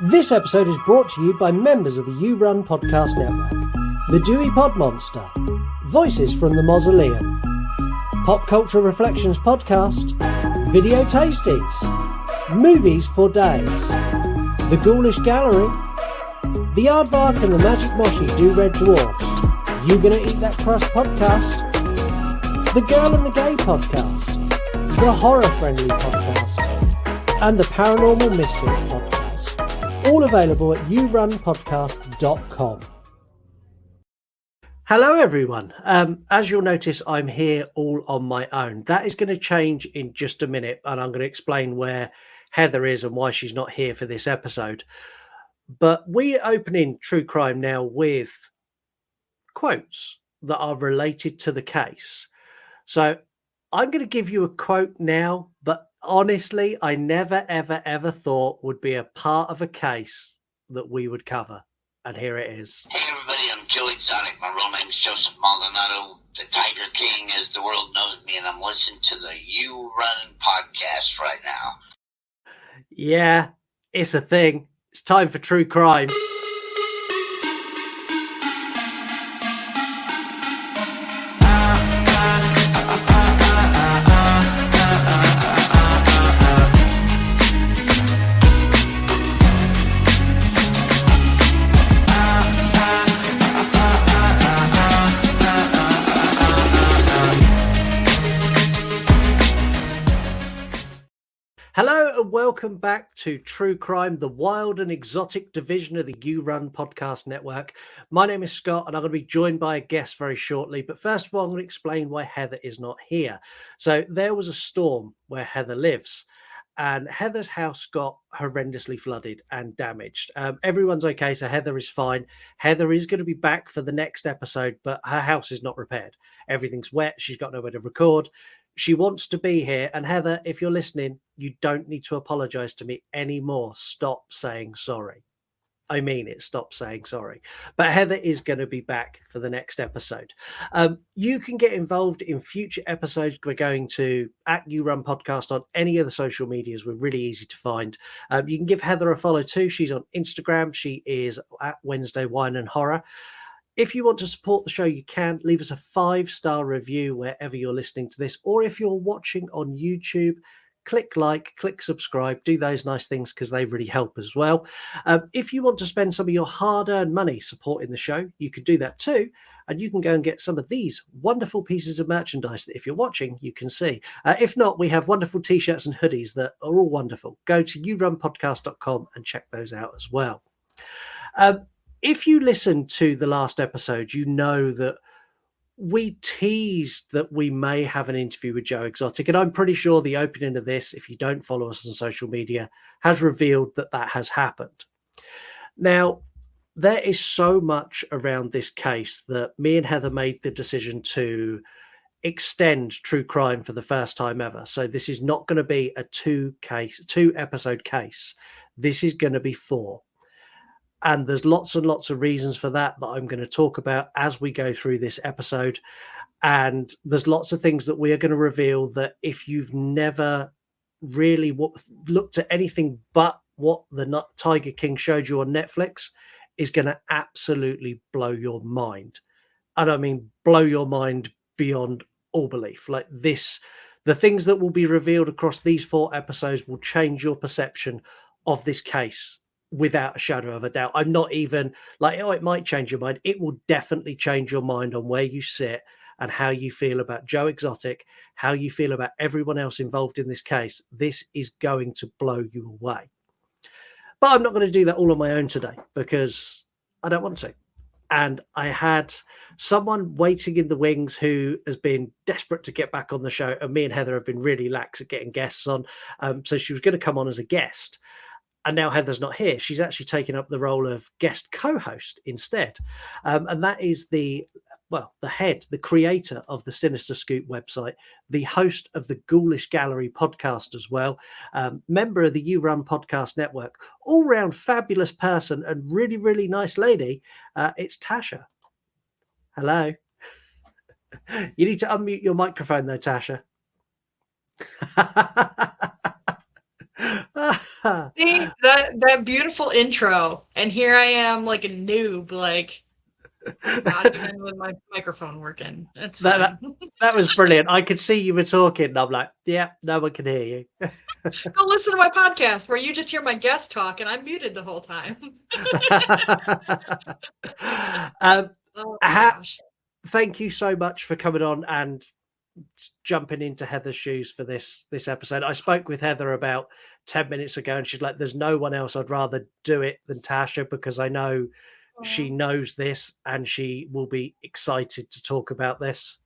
This episode is brought to you by members of the You Run Podcast Network, the Dewey Pod Monster, Voices from the Mausoleum, Pop Culture Reflections Podcast, Video Tasties, Movies for Days, The Ghoulish Gallery, The Aardvark and the Magic Moshi Do Red Dwarf, You Gonna Eat That Crust Podcast, The Girl and the Gay Podcast, The Horror Friendly Podcast, and the Paranormal Mysteries Podcast. All available at yourunpodcast.com. Hello everyone. As you'll notice, I'm here all on my own. That is going to change in just a minute, and I'm going to explain where Heather is and why she's not here for this episode. But we're opening True Crime now with quotes that are related to the case. So I'm going to give you a quote now, but honestly, I never, ever thought would be a part of a case that we would cover. And here it is. Hey everybody, I'm Joe Exotic. My real name's Joseph Maldonado, the Tiger King as the world knows me, and I'm listening to the You Run podcast right now. Yeah, it's a thing. It's time for True Crime. Hello and welcome back to True Crime, the wild and exotic division of the You Run Podcast Network. My name is Scott and I'm going to be joined by a guest very shortly. But first of all, I'm going to explain why Heather is not here. So there was a storm where Heather lives and Heather's house got horrendously flooded and damaged. Everyone's okay, so Heather is fine. Heather is going to be back for the next episode, but her house is not repaired. Everything's wet. She's got nowhere to record. She wants to be here. And Heather, if you're listening, you don't need to apologize to me anymore. Stop saying sorry. I mean it. Stop saying sorry. But Heather is going to be back for the next episode. You can get involved in future episodes. We're going to You Run Podcast on any of the social medias. We're really easy to find. You can give Heather a follow too. She's on Instagram. She is at Wednesday Wine and Horror. If you want to support the show, you can leave us a 5-star review wherever you're listening to this, or if you're watching on YouTube, click like, click subscribe, do those nice things because they really help as well. If you want to spend some of your hard-earned money supporting the show, you can do that too, and you can go and get some of these wonderful pieces of merchandise that if you're watching, you can see. If not, we have wonderful t-shirts and hoodies that are all wonderful. Go to yourunpodcast.com and check those out as well. If you listened to the last episode, you know that we teased that we may have an interview with Joe Exotic, and I'm pretty sure the opening of this, if you don't follow us on social media, has revealed that that has happened. Now, there is so much around this case that me and Heather made the decision to extend True Crime for the first time ever. So this is not going to be a two episode case. This is going to be 4. And there's lots and lots of reasons for that I'm going to talk about as we go through this episode. And there's lots of things that we are going to reveal that if you've never really looked at anything but what the Tiger King showed you on Netflix, is going to absolutely blow your mind. And I mean, blow your mind beyond all belief. Like this, the things that will be revealed across these 4 episodes will change your perception of this case. Without a shadow of a doubt. I'm not even like, it might change your mind. It will definitely change your mind on where you sit and how you feel about Joe Exotic, how you feel about everyone else involved in this case. This is going to blow you away. But I'm not going to do that all on my own today because I don't want to. And I had someone waiting in the wings who has been desperate to get back on the show. And me and Heather have been really lax at getting guests on. So she was going to come on as a guest. And now Heather's not here. She's actually taken up the role of guest co-host instead. And that is the creator of the Sinister Scoop website, the host of the Ghoulish Gallery podcast as well, member of the You Run Podcast Network, all-round fabulous person and really, really nice lady. It's Tasha. Hello. You need to unmute your microphone though, Tasha. See, that beautiful intro, and here I am like a noob, like not even with my microphone working. It's that, fine. that was brilliant. I could see you were talking, and I'm like, yeah, no one can hear you. Go listen to my podcast where you just hear my guest talk and I'm muted the whole time. um, Oh my ha- gosh. Thank you so much for coming on and jumping into Heather's shoes for this episode. I spoke with Heather about 10 minutes ago, and she's like, there's no one else I'd rather do it than Tasha, because I know she knows this and she will be excited to talk about this.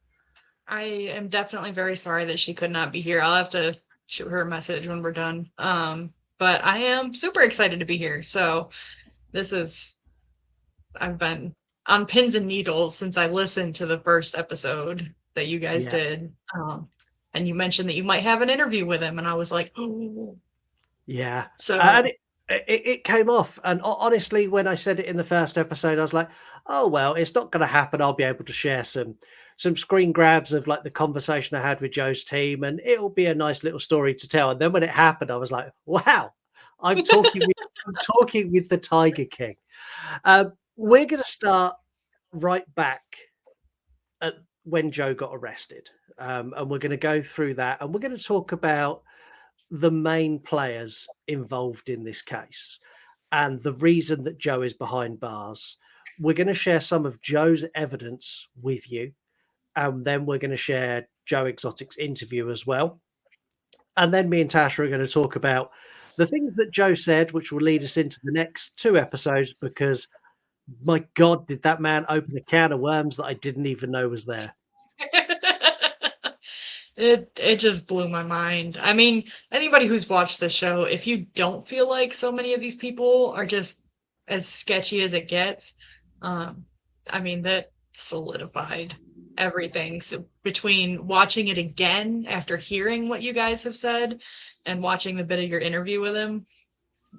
I am definitely very sorry that she could not be here. I'll have to shoot her a message when we're done. But I am super excited to be here. So I've been on pins and needles since I listened to the first episode that you guys did. And you mentioned that you might have an interview with him, and I was like, oh. Yeah. So And it came off. And honestly, when I said it in the first episode, I was like, oh, well, it's not going to happen. I'll be able to share some screen grabs of like the conversation I had with Joe's team, and it'll be a nice little story to tell. And then when it happened, I was like, wow, I'm talking with the Tiger King. We're going to start right back at when Joe got arrested. And we're going to go through that, and we're going to talk about the main players involved in this case and the reason that Joe is behind bars. We're going to share some of Joe's evidence with you, and then we're going to share Joe Exotic's interview as well. And then me and Tasha are going to talk about the things that Joe said, which will lead us into the next 2 episodes, because my God, did that man open a can of worms that I didn't even know was there. it just blew my mind. I mean, anybody who's watched the show, if you don't feel like so many of these people are just as sketchy as it gets, I mean, that solidified everything. So between watching it again after hearing what you guys have said and watching the bit of your interview with him,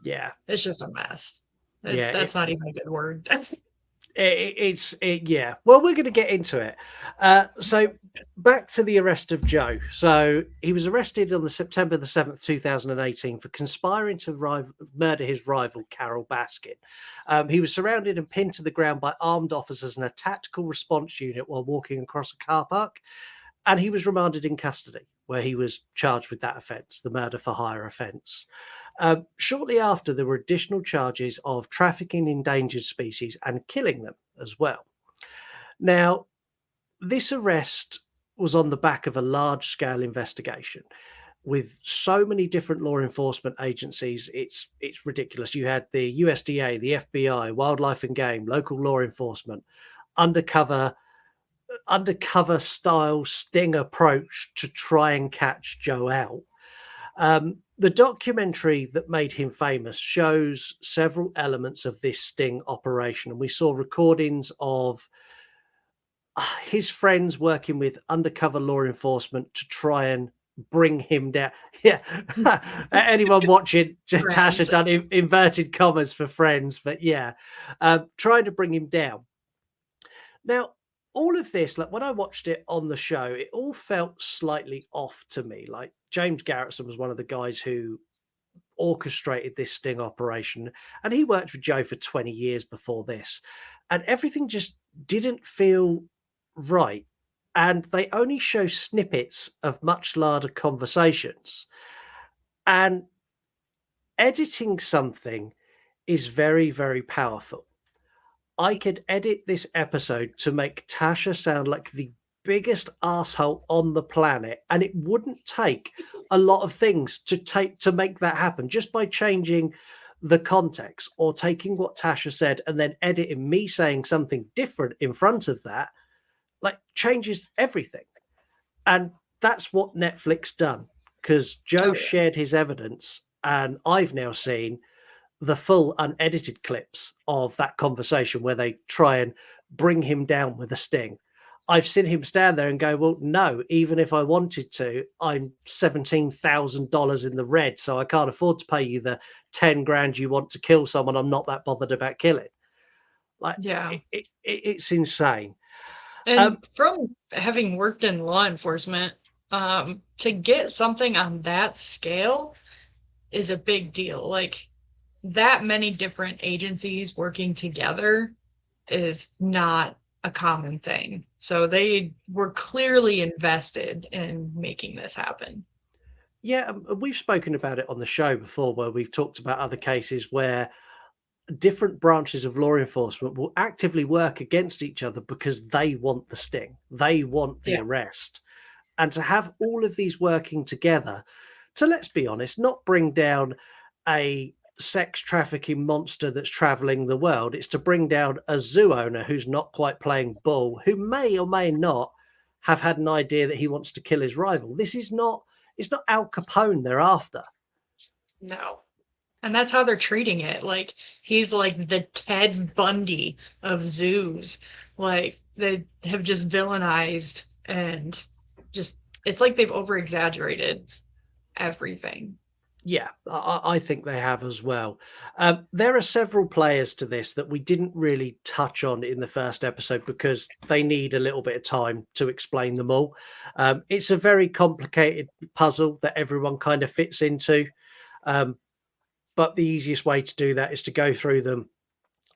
it's just a mess. That's not even a good word. Yeah. Well, we're going to get into it. So back to the arrest of Joe. So he was arrested on the September the 7th, 2018 for conspiring to murder his rival, Carol Baskin. He was surrounded and pinned to the ground by armed officers in a tactical response unit while walking across a car park. And he was remanded in custody, where he was charged with that offence, the murder for hire offence. Shortly after, there were additional charges of trafficking endangered species and killing them as well. Now, this arrest was on the back of a large-scale investigation with so many different law enforcement agencies. It's ridiculous. You had the USDA, the FBI, Wildlife and Game, local law enforcement, undercover style sting approach to try and catch Joe out. The documentary that made him famous shows several elements of this sting operation, and we saw recordings of his friends working with undercover law enforcement to try and bring him down. Yeah. Anyone watching, Tasha done inverted commas for friends, but yeah, trying to bring him down. Now, all of this, like when I watched it on the show, it all felt slightly off to me. Like James Garretson was one of the guys who orchestrated this sting operation, and he worked with Joe for 20 years before this, and everything just didn't feel right. And they only show snippets of much larger conversations. And editing something is very, very powerful. I could edit this episode to make Tasha sound like the biggest asshole on the planet, and it wouldn't take a lot of things to make that happen, just by changing the context or taking what Tasha said and then editing me saying something different in front of that, like changes everything. And that's what Netflix done, because Joe shared his evidence, and I've now seen the full unedited clips of that conversation where they try and bring him down with a sting. I've seen him stand there and go, well, no, even if I wanted to, I'm $17,000 in the red, so I can't afford to pay you the 10 grand you want to kill someone I'm not that bothered about killing. Like, it's insane. And from having worked in law enforcement, to get something on that scale is a big deal. Like, that many different agencies working together is not a common thing. So they were clearly invested in making this happen. Yeah, we've spoken about it on the show before, where we've talked about other cases where different branches of law enforcement will actively work against each other because they want the sting, they want the Yeah. arrest. And to have all of these working together to, let's be honest, not bring down a sex trafficking monster that's traveling the world. It's to bring down a zoo owner who's not quite playing ball, who may or may not have had an idea that he wants to kill his rival. It's not Al Capone they're after. No. And that's how they're treating it. Like, he's like the Ted Bundy of zoos. Like, they have just villainized and just, it's like they've over exaggerated everything. Yeah, I think they have as well. There are several players to this that we didn't really touch on in the first episode because they need a little bit of time to explain them all. It's a very complicated puzzle that everyone kind of fits into. But the easiest way to do that is to go through them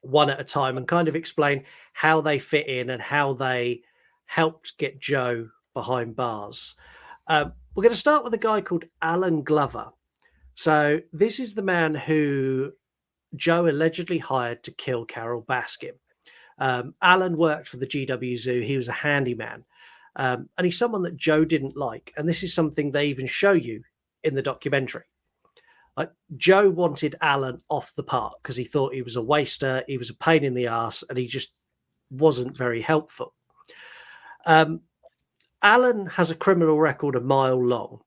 one at a time and kind of explain how they fit in and how they helped get Joe behind bars. We're going to start with a guy called Alan Glover. So this is the man who Joe allegedly hired to kill Carol Baskin. Alan worked for the GW Zoo. He was a handyman. And he's someone that Joe didn't like. And this is something they even show you in the documentary. Like, Joe wanted Alan off the park because he thought he was a waster, he was a pain in the ass, and he just wasn't very helpful. Alan has a criminal record a mile long,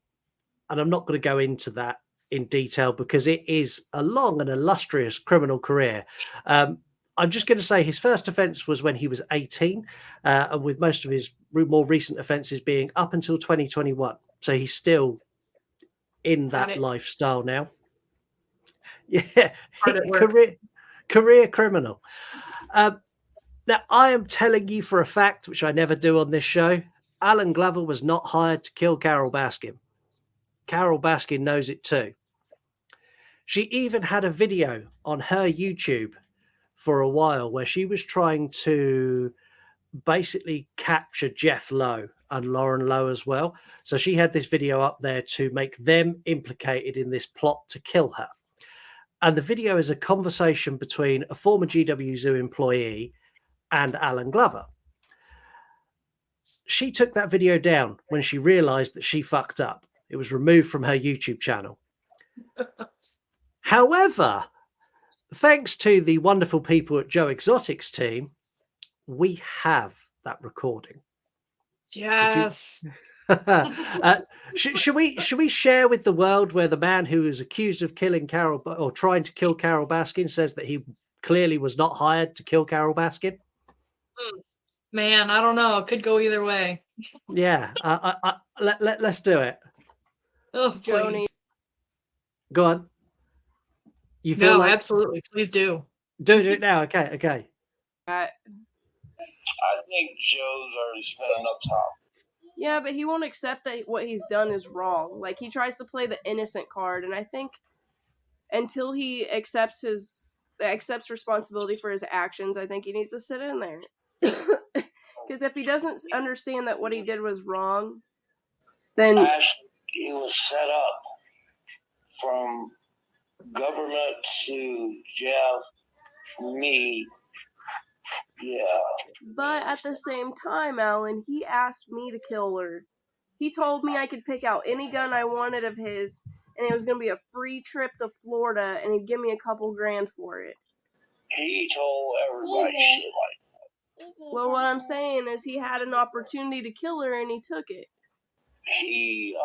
and I'm not going to go into that in detail because it is a long and illustrious criminal career. I'm just going to say his first offence was when he was 18, and with most of his more recent offences being up until 2021. So he's still in that lifestyle now. Yeah, career criminal. Now, I am telling you for a fact, which I never do on this show, Alan Glover was not hired to kill Carol Baskin. Carol Baskin knows it too. She even had a video on her YouTube for a while where she was trying to basically capture Jeff Lowe and Lauren Lowe as well. So she had this video up there to make them implicated in this plot to kill her. And the video is a conversation between a former GW Zoo employee and Alan Glover. She took that video down when she realized that she fucked up. It was removed from her YouTube channel. However, thanks to the wonderful people at Joe Exotic's team, we have that recording. Yes. Should we share with the world where the man who is accused of killing Carol or trying to kill Carol Baskin says that he clearly was not hired to kill Carol Baskin? Man, I don't know. It could go either way. Yeah, let's do it. Oh, please. Go on. You feel like... absolutely. Please do. Do it now. Okay. I think Joe's already spent enough time. Yeah, but he won't accept that what he's done is wrong. Like, he tries to play the innocent card, and I think until he accepts responsibility for his actions, I think he needs to sit in there. Because if he doesn't understand that what he did was wrong, then... Actually, he was set up from government to Jeff, me. Yeah. But at the same time, Alan, he asked me to kill her. He told me I could pick out any gun I wanted of his, and it was going to be a free trip to Florida, and he'd give me a couple grand for it. He told everybody shit like that. Well, what I'm saying is he had an opportunity to kill her, and he took it. He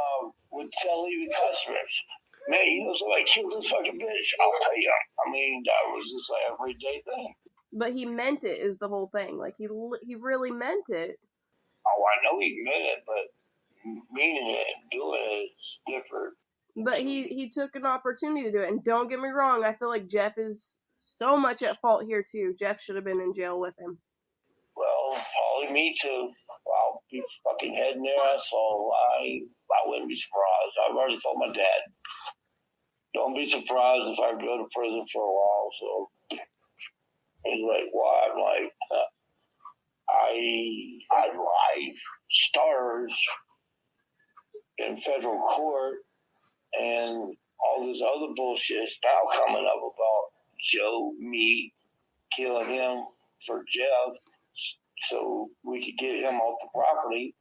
would tell even customers, man, you know somebody killed this fucking bitch, I'll pay him. I mean, that was just like an everyday thing. But he meant it is the whole thing. Like, he really meant it. Oh, I know he meant it, but meaning it and doing it is different. But he took an opportunity to do it. And don't get me wrong, I feel like Jeff is so much at fault here, too. Jeff should have been in jail with him. Well, probably me, too. I'll be fucking heading there, so I wouldn't be surprised. I've already told my dad. don't be surprised if I go to prison for a while. So he's like, why? I'm like, I live stars in federal court, and all this other bullshit is now coming up about Joe, me, killing him for Jeff so we could get him off the property.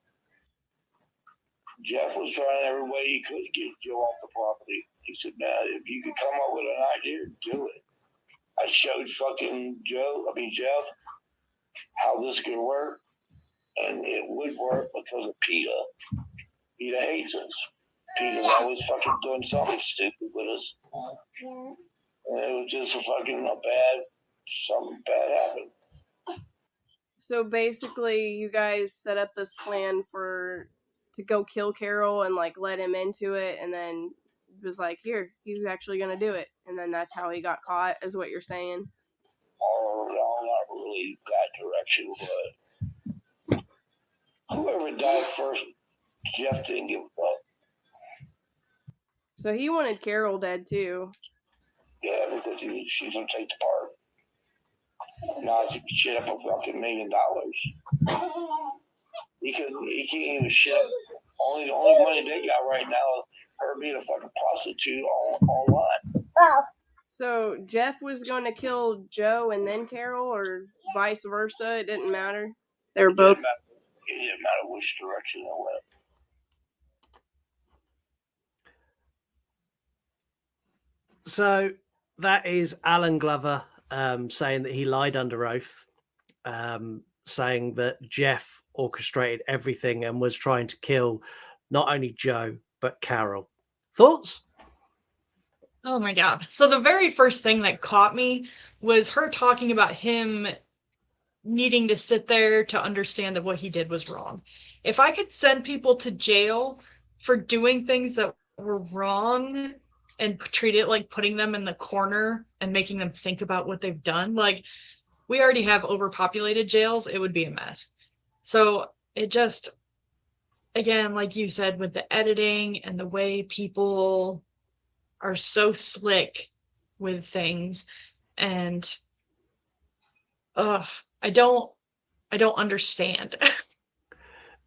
Jeff was trying every way he could to get Joe off the property. He said, man, if you could come up with an idea, do it. I showed fucking Jeff, how this could work, and it would work because of PETA. PETA hates us. PETA's always fucking doing something stupid with us. And it was just something bad happened. So basically, you guys set up this plan to go kill Carol and like let him into it, and then was like, here, he's actually gonna do it, and then that's how he got caught, is what you're saying? Oh, no, not really that direction, but whoever died first, Jeff didn't give a fuck. So he wanted Carol dead too. Yeah, because she's gonna take the part. Now it's shit up a fucking $1 million. He can't even shit up. The only money they got right now is her being a fucking prostitute online. So Jeff was going to kill Joe and then Carol, or vice versa? It didn't matter. They were both. It didn't matter which direction they went. So that is Alan Glover saying that he lied under oath, saying that Jeff orchestrated everything and was trying to kill not only Joe, but Carol. Thoughts? Oh my God. So the very first thing that caught me was her talking about him needing to sit there to understand that what he did was wrong. If I could send people to jail for doing things that were wrong and treat it like putting them in the corner and making them think about what they've done, like, we already have overpopulated jails, it would be a mess. So it just, again, like you said, with the editing and the way people are so slick with things, and I don't understand.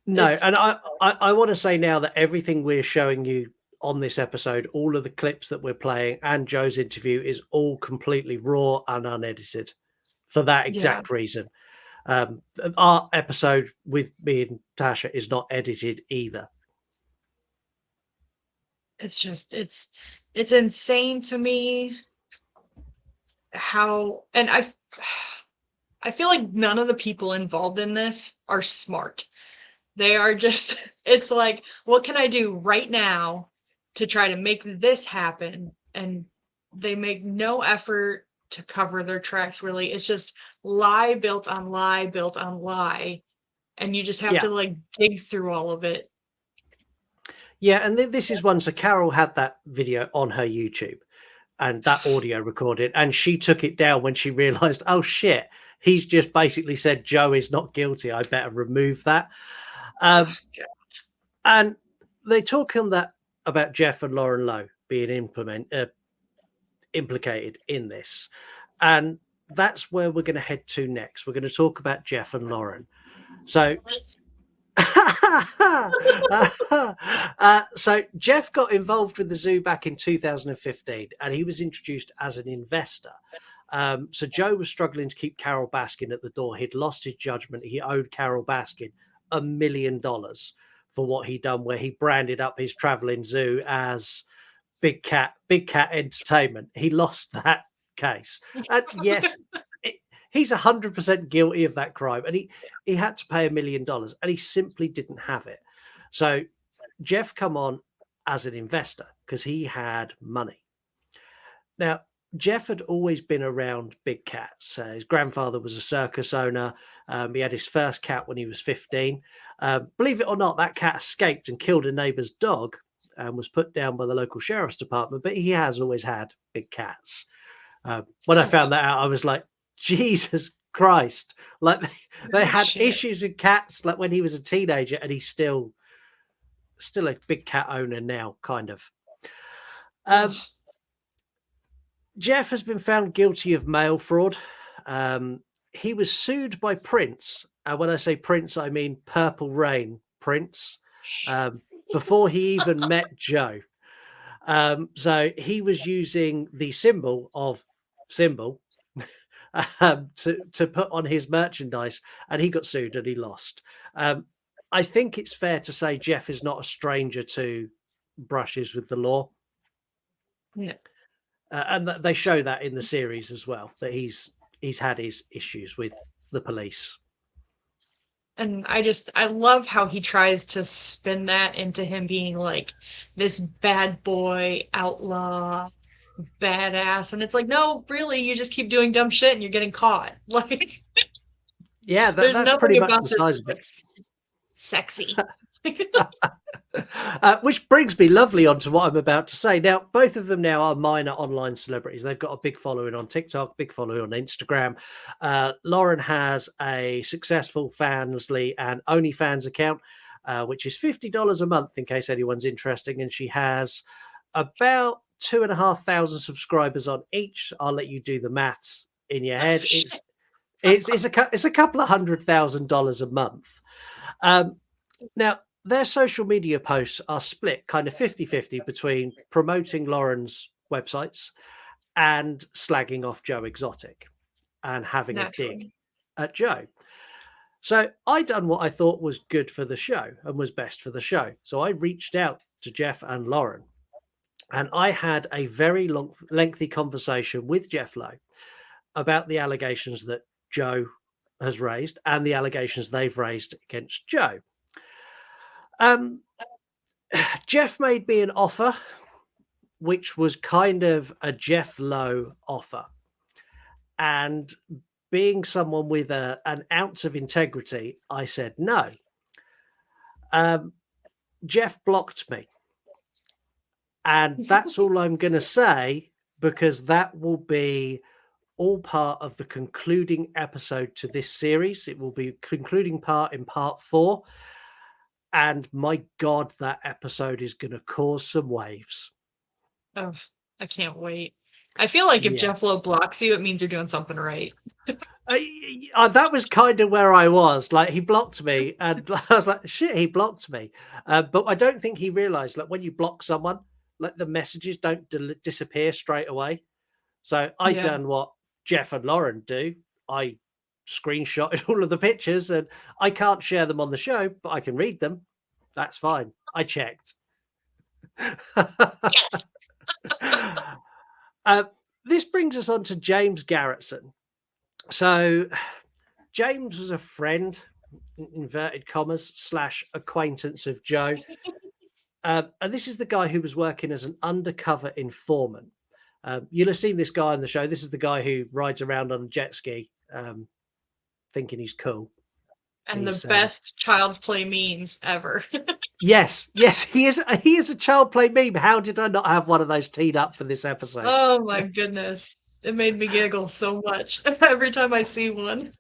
No, and I want to say now that everything we're showing you on this episode, all of the clips that we're playing and Joe's interview, is all completely raw and unedited for that exact reason. Our episode with me and Tasha is not edited either. It's just, it's insane to me how, and I feel like none of the people involved in this are smart. They are just, it's like, what can I do right now to try to make this happen? And they make no effort to cover their tracks, really. It's just lie built on lie built on lie. And you just have to like dig through all of it. Yeah, and this is one. So Carol had that video on her YouTube and that audio recorded, and she took it down when she realized, oh shit, he's just basically said Joe is not guilty. I better remove that. And they talk on that about Jeff and Lauren Lowe being implicated in this. And that's where we're going to head to next. We're going to talk about Jeff and Lauren. So so Jeff got involved with the zoo back in 2015, and he was introduced as an investor. So Joe was struggling to keep Carol Baskin at the door. He'd lost his judgment. He owed Carol Baskin $1 million for what he'd done, where he branded up his traveling zoo as Big Cat Entertainment. He lost that case. And yes, he's 100% guilty of that crime, and he had to pay $1 million, and he simply didn't have it. So Jeff come on as an investor because he had money. Now, Jeff had always been around big cats. His grandfather was a circus owner. He had his first cat when he was 15. Believe it or not, that cat escaped and killed a neighbor's dog and was put down by the local sheriff's department, but he has always had big cats. When I found that out, I was like, Jesus Christ. Like they had issues with cats like when he was a teenager, and he's still a big cat owner now, kind of. Jeff has been found guilty of mail fraud. He was sued by Prince. And when I say Prince, I mean Purple Rain Prince, before he even met Joe. So he was using the symbol to put on his merchandise, and he got sued and he lost. I think it's fair to say Jeff is not a stranger to brushes with the law. No. And they show that in the series as well, that he's had his issues with the police. And I love how he tries to spin that into him being like this bad boy, outlaw, badass. And it's like, no, really, you just keep doing dumb shit and you're getting caught. Like, yeah, there's that's nothing pretty much about the this size of like, it. sexy. Which brings me lovely onto what I'm about to say. Now, both of them now are minor online celebrities. They've got a big following on TikTok, big following on Instagram. Lauren has a successful Fansly and OnlyFans account, which is $50 a month in case anyone's interested. And she has about 2,500 subscribers on each. I'll let you do the maths in your head. It's a couple of $100,000 a month. Now, their social media posts are split kind of 50-50 between promoting Lauren's websites and slagging off Joe Exotic and having a dig at Joe. So I done what I thought was good for the show and was best for the show. So I reached out to Jeff and Lauren, and I had a very lengthy conversation with Jeff Lowe about the allegations that Joe has raised and the allegations they've raised against Joe. Jeff made me an offer, which was kind of a Jeff Lowe offer. And being someone with an ounce of integrity, I said no. Jeff blocked me. And that's all I'm going to say, because that will be all part of the concluding episode to this series. It will be concluding part in part 4. And my God, that episode is going to cause some waves. Oh, I can't wait. I feel like if Jeff Lowe blocks you, it means you're doing something right. That was kind of where I was. Like, he blocked me, and I was like, shit, he blocked me. But I don't think he realized, like, when you block someone, like, the messages don't disappear straight away. So I done what Jeff and Lauren do. I screenshotted all of the pictures, and I can't share them on the show, but I can read them. That's fine. I checked. Yes. This brings us on to James Garretson. So James was a friend, inverted commas, / acquaintance of Joe. And this is the guy who was working as an undercover informant. You'll have seen this guy on the show. This is the guy who rides around on a jet ski, thinking he's cool. And the best Child's Play memes ever. Yes, he is. He is a Child Play meme. How did I not have one of those teed up for this episode? Oh my goodness. It made me giggle so much every time I see one.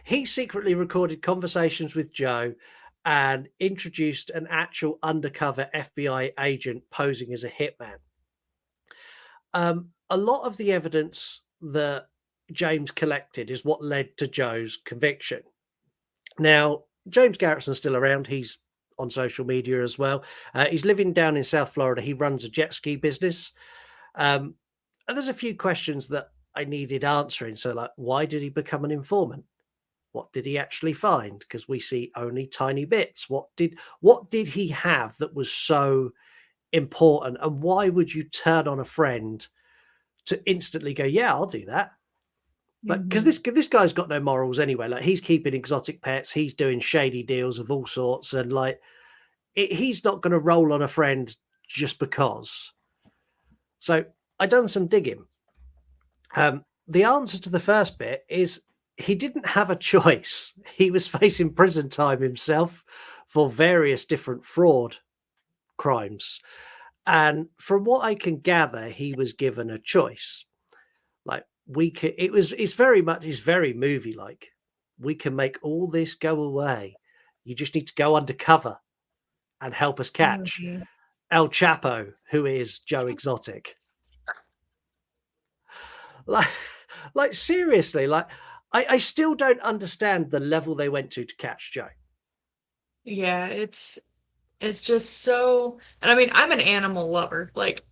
He secretly recorded conversations with Joe and introduced an actual undercover FBI agent posing as a hitman. A lot of the evidence that James collected is what led to Joe's conviction. Now, James Garretson's still around. He's on social media as well. He's living down in South Florida. He runs a jet ski business. And there's a few questions that I needed answering. So, like, why did he become an informant? What did he actually find? Because we see only tiny bits. What did he have that was so important? And why would you turn on a friend to instantly go, yeah, I'll do that? Like, because this guy's got no morals anyway. Like, he's keeping exotic pets, he's doing shady deals of all sorts, and like, he's not going to roll on a friend just because. So I done some digging. The answer to the first bit is he didn't have a choice. He was facing prison time himself for various different fraud crimes, and from what I can gather, he was given a choice. Like, it's very movie like. We can make all this go away. You just need to go undercover and help us catch El Chapo, who is Joe Exotic. like, like seriously, like I still don't understand the level they went to catch Joe. Yeah, it's just so, and I mean, I'm an animal lover, like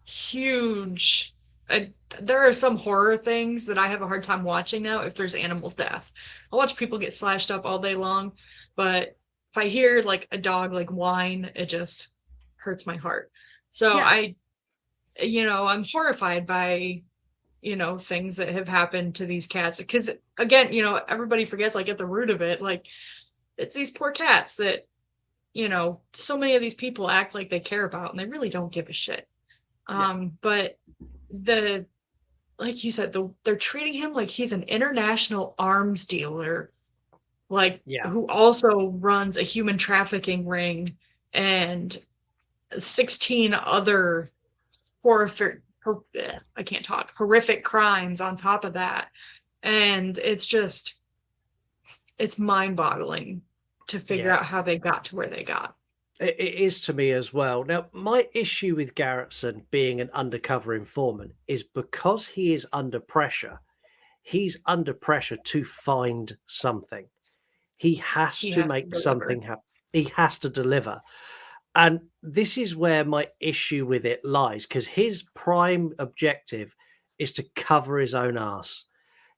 huge. I, there are some horror things that I have a hard time watching now if there's animal death. I watch people get slashed up all day long, but if I hear like a dog like whine, it just hurts my heart. So Yeah. I'm horrified by, things that have happened to these cats. Because again, everybody forgets, like, at the root of it, like, it's these poor cats that, so many of these people act like they care about, and they really don't give a shit. But like you said, they're treating him like he's an international arms dealer, like, Yeah. who also runs a human trafficking ring and 16 other horrific crimes on top of that. And it's mind-boggling to figure out how they got to where they got. It is to me as well. Now, my issue with Garrettson being an undercover informant is because he is under pressure. He's under pressure to find something. He has He to has to make deliver. something happen. He has to deliver. And this is where my issue with it lies, because his prime objective is to cover his own ass.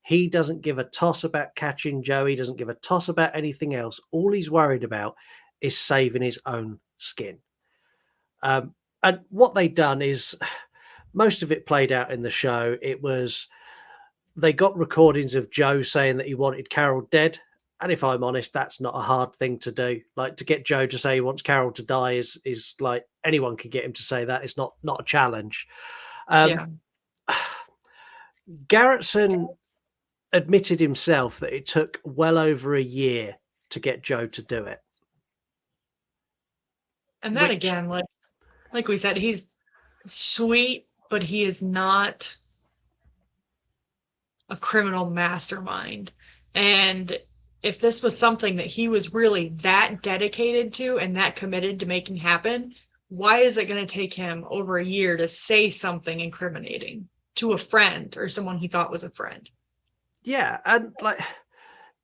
He doesn't give a toss about catching Joe. He doesn't give a toss about anything else. All he's worried about is saving his own skin. And what they done is, most of it played out in the show. It was, they got recordings of Joe saying that he wanted Carol dead. And if I'm honest, that's not a hard thing to do. Like, to get Joe to say he wants Carol to die is like, anyone can get him to say that. It's not a challenge. Garrettson admitted himself that it took well over a year to get Joe to do it. And that, again, like we said, he's sweet, but he is not a criminal mastermind. And if this was something that he was really that dedicated to and that committed to making happen, why is it going to take him over a year to say something incriminating to a friend or someone he thought was a friend? Yeah, and like,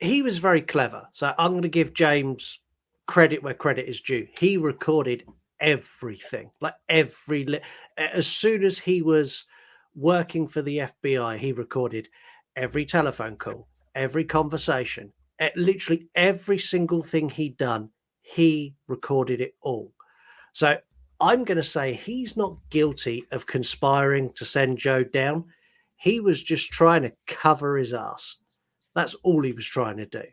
he was very clever. So I'm going to give James credit where credit is due. He recorded everything, like as soon as he was working for the FBI, he recorded every telephone call, every conversation, literally every single thing he'd done. He recorded it all. So I'm going to say he's not guilty of conspiring to send Joe down. He was just trying to cover his ass. That's all he was trying to do.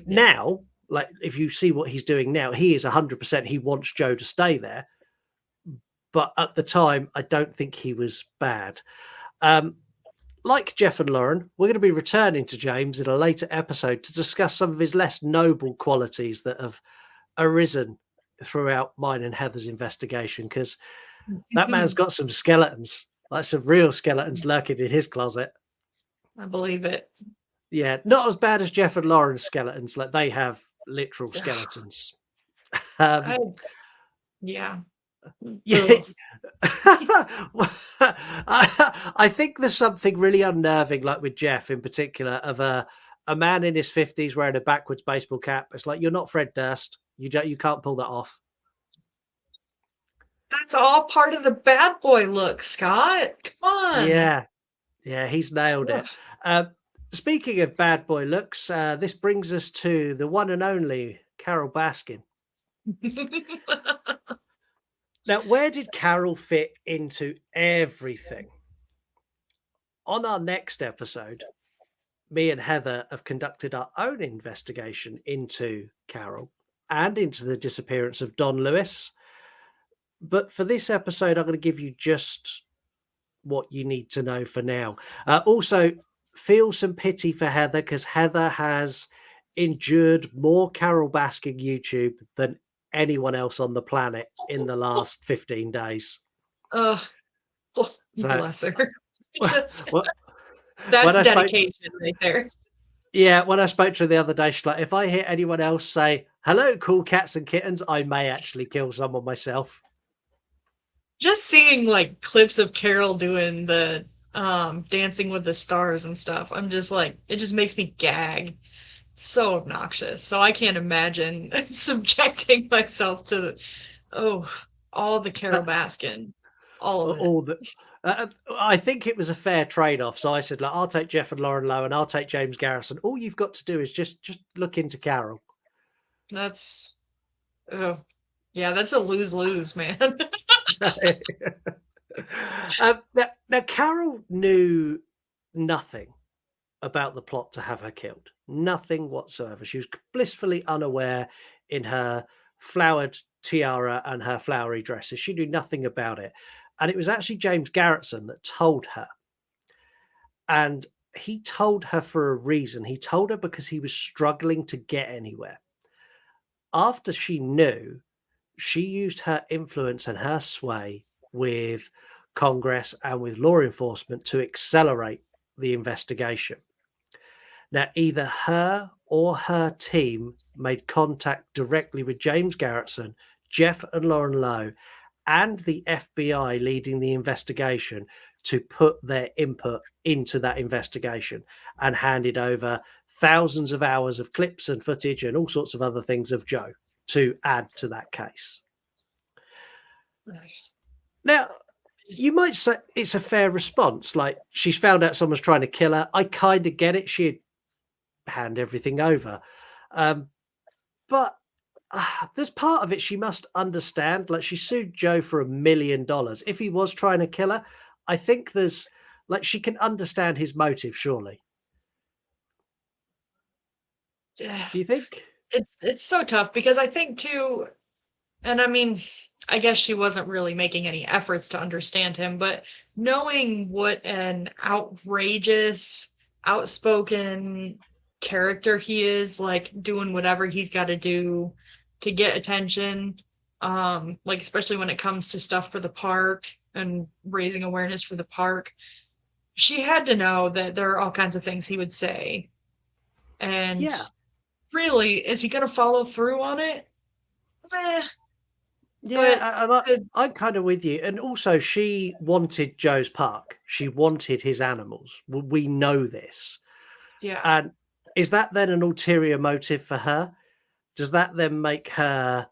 Now, like, if you see what he's doing now, he is 100%. He wants Joe to stay there. But at the time, I don't think he was bad. Like Jeff and Lauren, we're going to be returning to James in a later episode to discuss some of his less noble qualities that have arisen throughout mine and Heather's investigation, because that man's got some skeletons, like some real skeletons lurking in his closet. I believe it. Yeah, not as bad as Jeff and Lauren's skeletons. Like, they have literal skeletons. Yeah. I think there's something really unnerving, like with Jeff in particular, of a man in his 50s wearing a backwards baseball cap. It's like, you're not Fred Durst. You can't pull that off. That's all part of the bad boy look, Scott. Come on. Yeah, he's nailed it. Speaking of bad boy looks, this brings us to the one and only Carol Baskin. Now, where did Carol fit into everything? On our next episode, me and Heather have conducted our own investigation into Carol and into the disappearance of Don Lewis. But for this episode, I'm going to give you just what you need to know for now. Also, feel some pity for Heather, because Heather has endured more Carol Baskin YouTube than anyone else on the planet in the last 15 days. Bless her. That's dedication right there. Yeah, when I spoke to her the other day, she's like, if I hear anyone else say, hello, cool cats and kittens, I may actually kill someone myself. Just seeing like clips of Carol doing the Dancing with the Stars and stuff. I'm just like, it just makes me gag. So obnoxious. So I can't imagine subjecting myself to, all the Carol Baskin, all of it. All the, I think it was a fair trade-off. So I said, like, I'll take Jeff and Lauren Lowe, and I'll take James Garrison. All you've got to do is just look into Carol. That's, yeah, that's a lose-lose, man. Now, Carol knew nothing about the plot to have her killed. Nothing whatsoever. She was blissfully unaware in her flowered tiara and her flowery dresses. She knew nothing about it. And it was actually James Garrison that told her. And he told her for a reason. He told her because he was struggling to get anywhere. After she knew, she used her influence and her sway with Congress and with law enforcement to accelerate the investigation. Now, either her or her team made contact directly with James Garrison, Jeff and Lauren Lowe, and the FBI leading the investigation to put their input into that investigation and handed over thousands of hours of clips and footage and all sorts of other things of Joe to add to that case. Now, you might say it's a fair response. Like, she's found out someone's trying to kill her. I kind of get it. She'd hand everything over. But there's part of it she must understand. Like, she sued Joe for $1 million. If he was trying to kill her, I think there's, like, she can understand his motive, surely. Do you think? It's so tough because I think too, and I mean, I guess she wasn't really making any efforts to understand him, but knowing what an outrageous, outspoken character he is, like doing whatever he's got to do to get attention, like especially when it comes to stuff for the park and raising awareness for the park, she had to know that there are all kinds of things he would say. And yeah. Really, is he going to follow through on it? Yeah, and I'm kind of with you. And also, she wanted Joe's park. She wanted his animals. We know this. Yeah. And is that then an ulterior motive for her? Does that then make her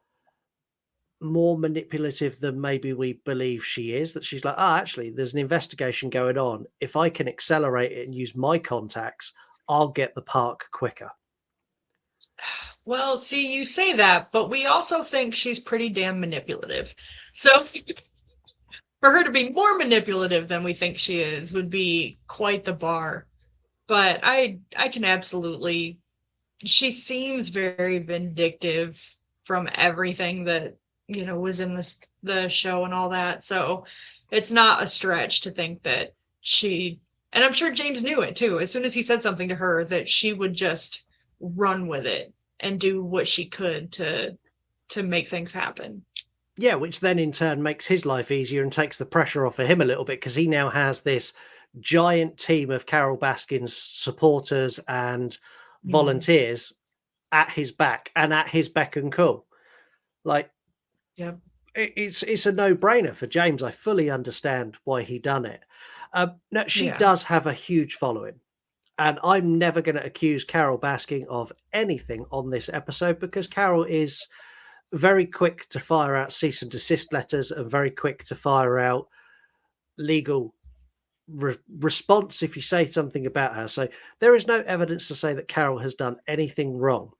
more manipulative than maybe we believe she is? That she's like, actually, there's an investigation going on. If I can accelerate it and use my contacts, I'll get the park quicker. Well, see, you say that, but we also think she's pretty damn manipulative. So for her to be more manipulative than we think she is would be quite the bar. But I can absolutely, she seems very vindictive from everything that, was in the show and all that. So it's not a stretch to think that and I'm sure James knew it too. As soon as he said something to her, that she would just run with it and do what she could to make things happen. Yeah, which then in turn makes his life easier and takes the pressure off of him a little bit, because he now has this giant team of Carol Baskin's supporters and volunteers at his back and at his beck and call. Like, yep. It's a no-brainer for James. I fully understand why he done it. Now, she does have a huge following. And I'm never going to accuse Carol Baskin of anything on this episode, because Carol is very quick to fire out cease and desist letters and very quick to fire out legal response if you say something about her. So there is no evidence to say that Carol has done anything wrong.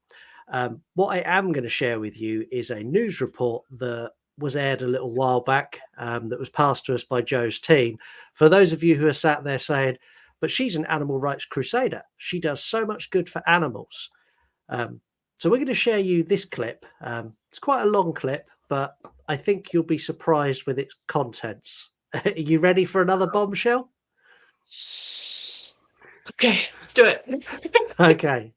What I am going to share with you is a news report that was aired a little while back, that was passed to us by Joe's team. For those of you who are sat there saying, but she's an animal rights crusader, she does so much good for animals. So we're going to share you this clip. It's quite a long clip, but I think you'll be surprised with its contents. Are you ready for another bombshell? Okay, let's do it. Okay.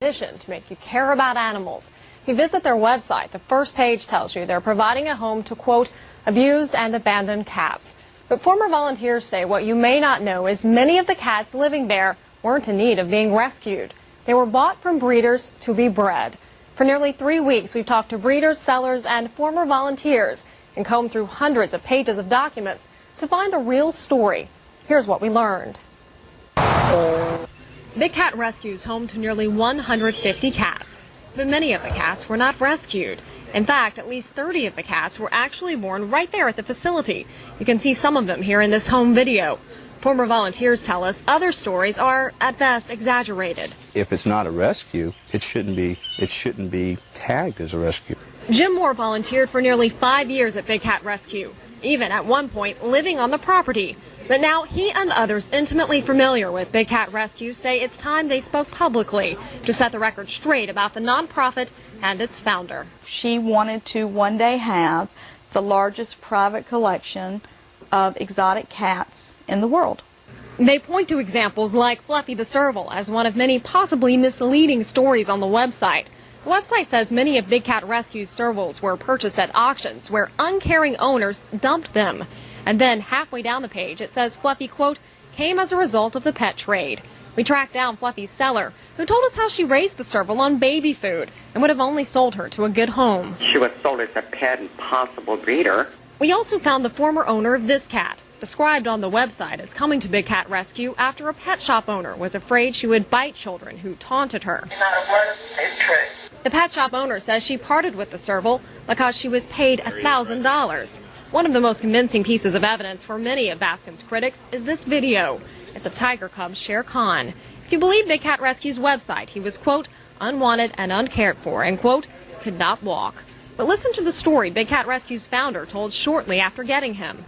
Mission to make you care about animals. If you visit their website, the first page tells you they're providing a home to, quote, abused and abandoned cats. But former volunteers say what you may not know is many of the cats living there weren't in need of being rescued. They were bought from breeders to be bred. For nearly 3 weeks, we've talked to breeders, sellers, and former volunteers and combed through hundreds of pages of documents to find the real story Here's what we learned. Big Cat Rescue is home to nearly 150 cats, but many of the cats were not rescued. In fact, at least 30 of the cats were actually born right there at the facility. You can see some of them here in this home video. Former volunteers tell us other stories are, at best, exaggerated. If it's not a rescue, it shouldn't be tagged as a rescue. Jim Moore volunteered for nearly 5 years at Big Cat Rescue, even at one point living on the property. But now he and others intimately familiar with Big Cat Rescue say it's time they spoke publicly to set the record straight about the nonprofit and its founder. She wanted to one day have the largest private collection of exotic cats in the world. They point to examples like Fluffy the Serval as one of many possibly misleading stories on the website. The website says many of Big Cat Rescue's servals were purchased at auctions where uncaring owners dumped them. And then halfway down the page it says Fluffy, quote, came as a result of the pet trade. We tracked down Fluffy's seller, who told us how she raised the serval on baby food and would have only sold her to a good home. She was sold as a pet and possible breeder. We also found the former owner of this cat, described on the website as coming to Big Cat Rescue after a pet shop owner was afraid she would bite children who taunted her. Not a word, it's true. The pet shop owner says she parted with the serval because she was paid $1,000. One of the most convincing pieces of evidence for many of Baskin's critics is this video. It's of tiger cub Shere Khan. If you believe Big Cat Rescue's website, he was, quote, unwanted and uncared for and, quote, could not walk. But listen to the story Big Cat Rescue's founder told shortly after getting him.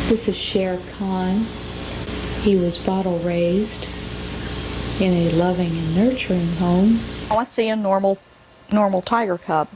This is Shere Khan. He was bottle raised in a loving and nurturing home. I want to see a normal tiger cub.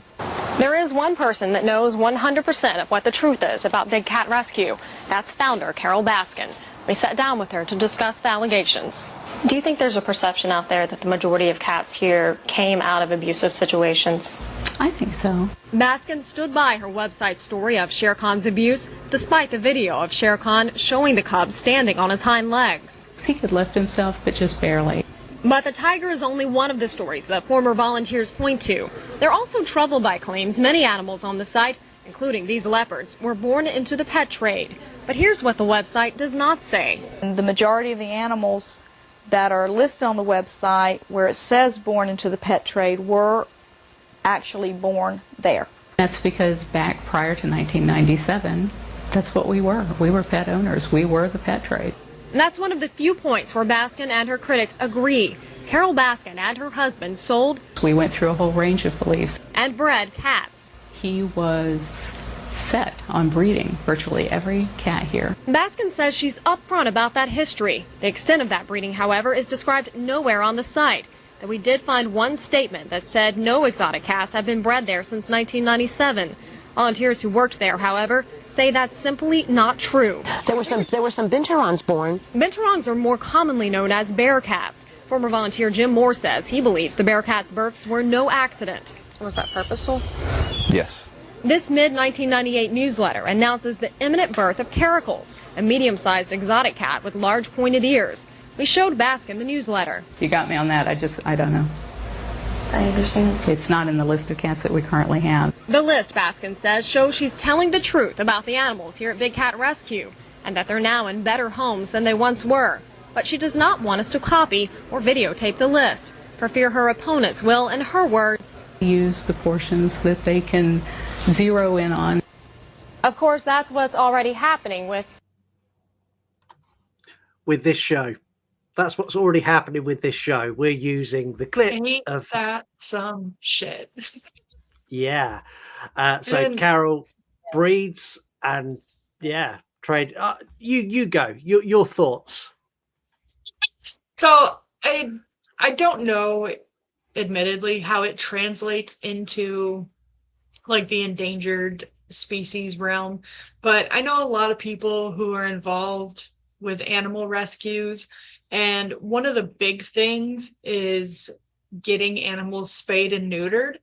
There is one person that knows 100% of what the truth is about Big Cat Rescue. That's founder Carol Baskin. We sat down with her to discuss the allegations. Do you think there's a perception out there that the majority of cats here came out of abusive situations? I think so. Baskin stood by her website story of Shere Khan's abuse, despite the video of Shere Khan showing the cub standing on his hind legs. He could lift himself, but just barely. But the tiger is only one of the stories that former volunteers point to. They're also troubled by claims many animals on the site, including these leopards, were born into the pet trade. But here's what the website does not say. The majority of the animals that are listed on the website where it says born into the pet trade were actually born there. That's because back prior to 1997, that's what we were. We were pet owners. We were the pet trade. And that's one of the few points where Baskin and her critics agree. Carol Baskin and her husband sold, We went through a whole range of beliefs. and bred cats. He was set on breeding virtually every cat here. Baskin says she's upfront about that history. The extent of that breeding, however, is described nowhere on the site. That we did find one statement that said no exotic cats have been bred there since 1997. Volunteers who worked there, however, say that's simply not true. There were some binturongs born. Binturongs are more commonly known as bear cats. Former volunteer Jim Moore says he believes the bear cats' births were no accident. Was that purposeful? Yes. This mid-1998 newsletter announces the imminent birth of Caracals, a medium-sized exotic cat with large pointed ears. We showed Baskin the newsletter. You got me on that. I don't know. I understand. It's not in the list of cats that we currently have. The list, Baskin says, shows she's telling the truth about the animals here at Big Cat Rescue and that they're now in better homes than they once were. But she does not want us to copy or videotape the list for fear her opponents will, in her words, Use the portions that they can zero in on. Of course, that's what's already happening with this show. That's what's already happening with this show. We're using the clips Ain't of that some shit? yeah. So And- Carol breeds and trade. You go. Your thoughts. So I don't know, admittedly, how it translates into like the endangered species realm, but I know a lot of people who are involved with animal rescues, and one of the big things is getting animals spayed and neutered.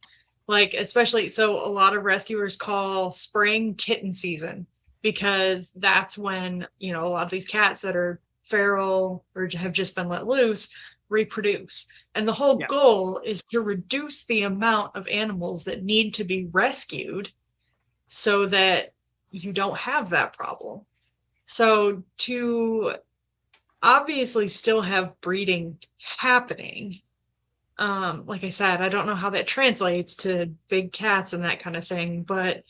Like, especially, so a lot of rescuers call spring kitten season because that's when, you know, a lot of these cats that are feral or have just been let loose reproduce. And the whole goal is to reduce the amount of animals that need to be rescued so that you don't have that problem. So to obviously still have breeding happening. Like I said, I don't know how that translates to big cats and that kind of thing, but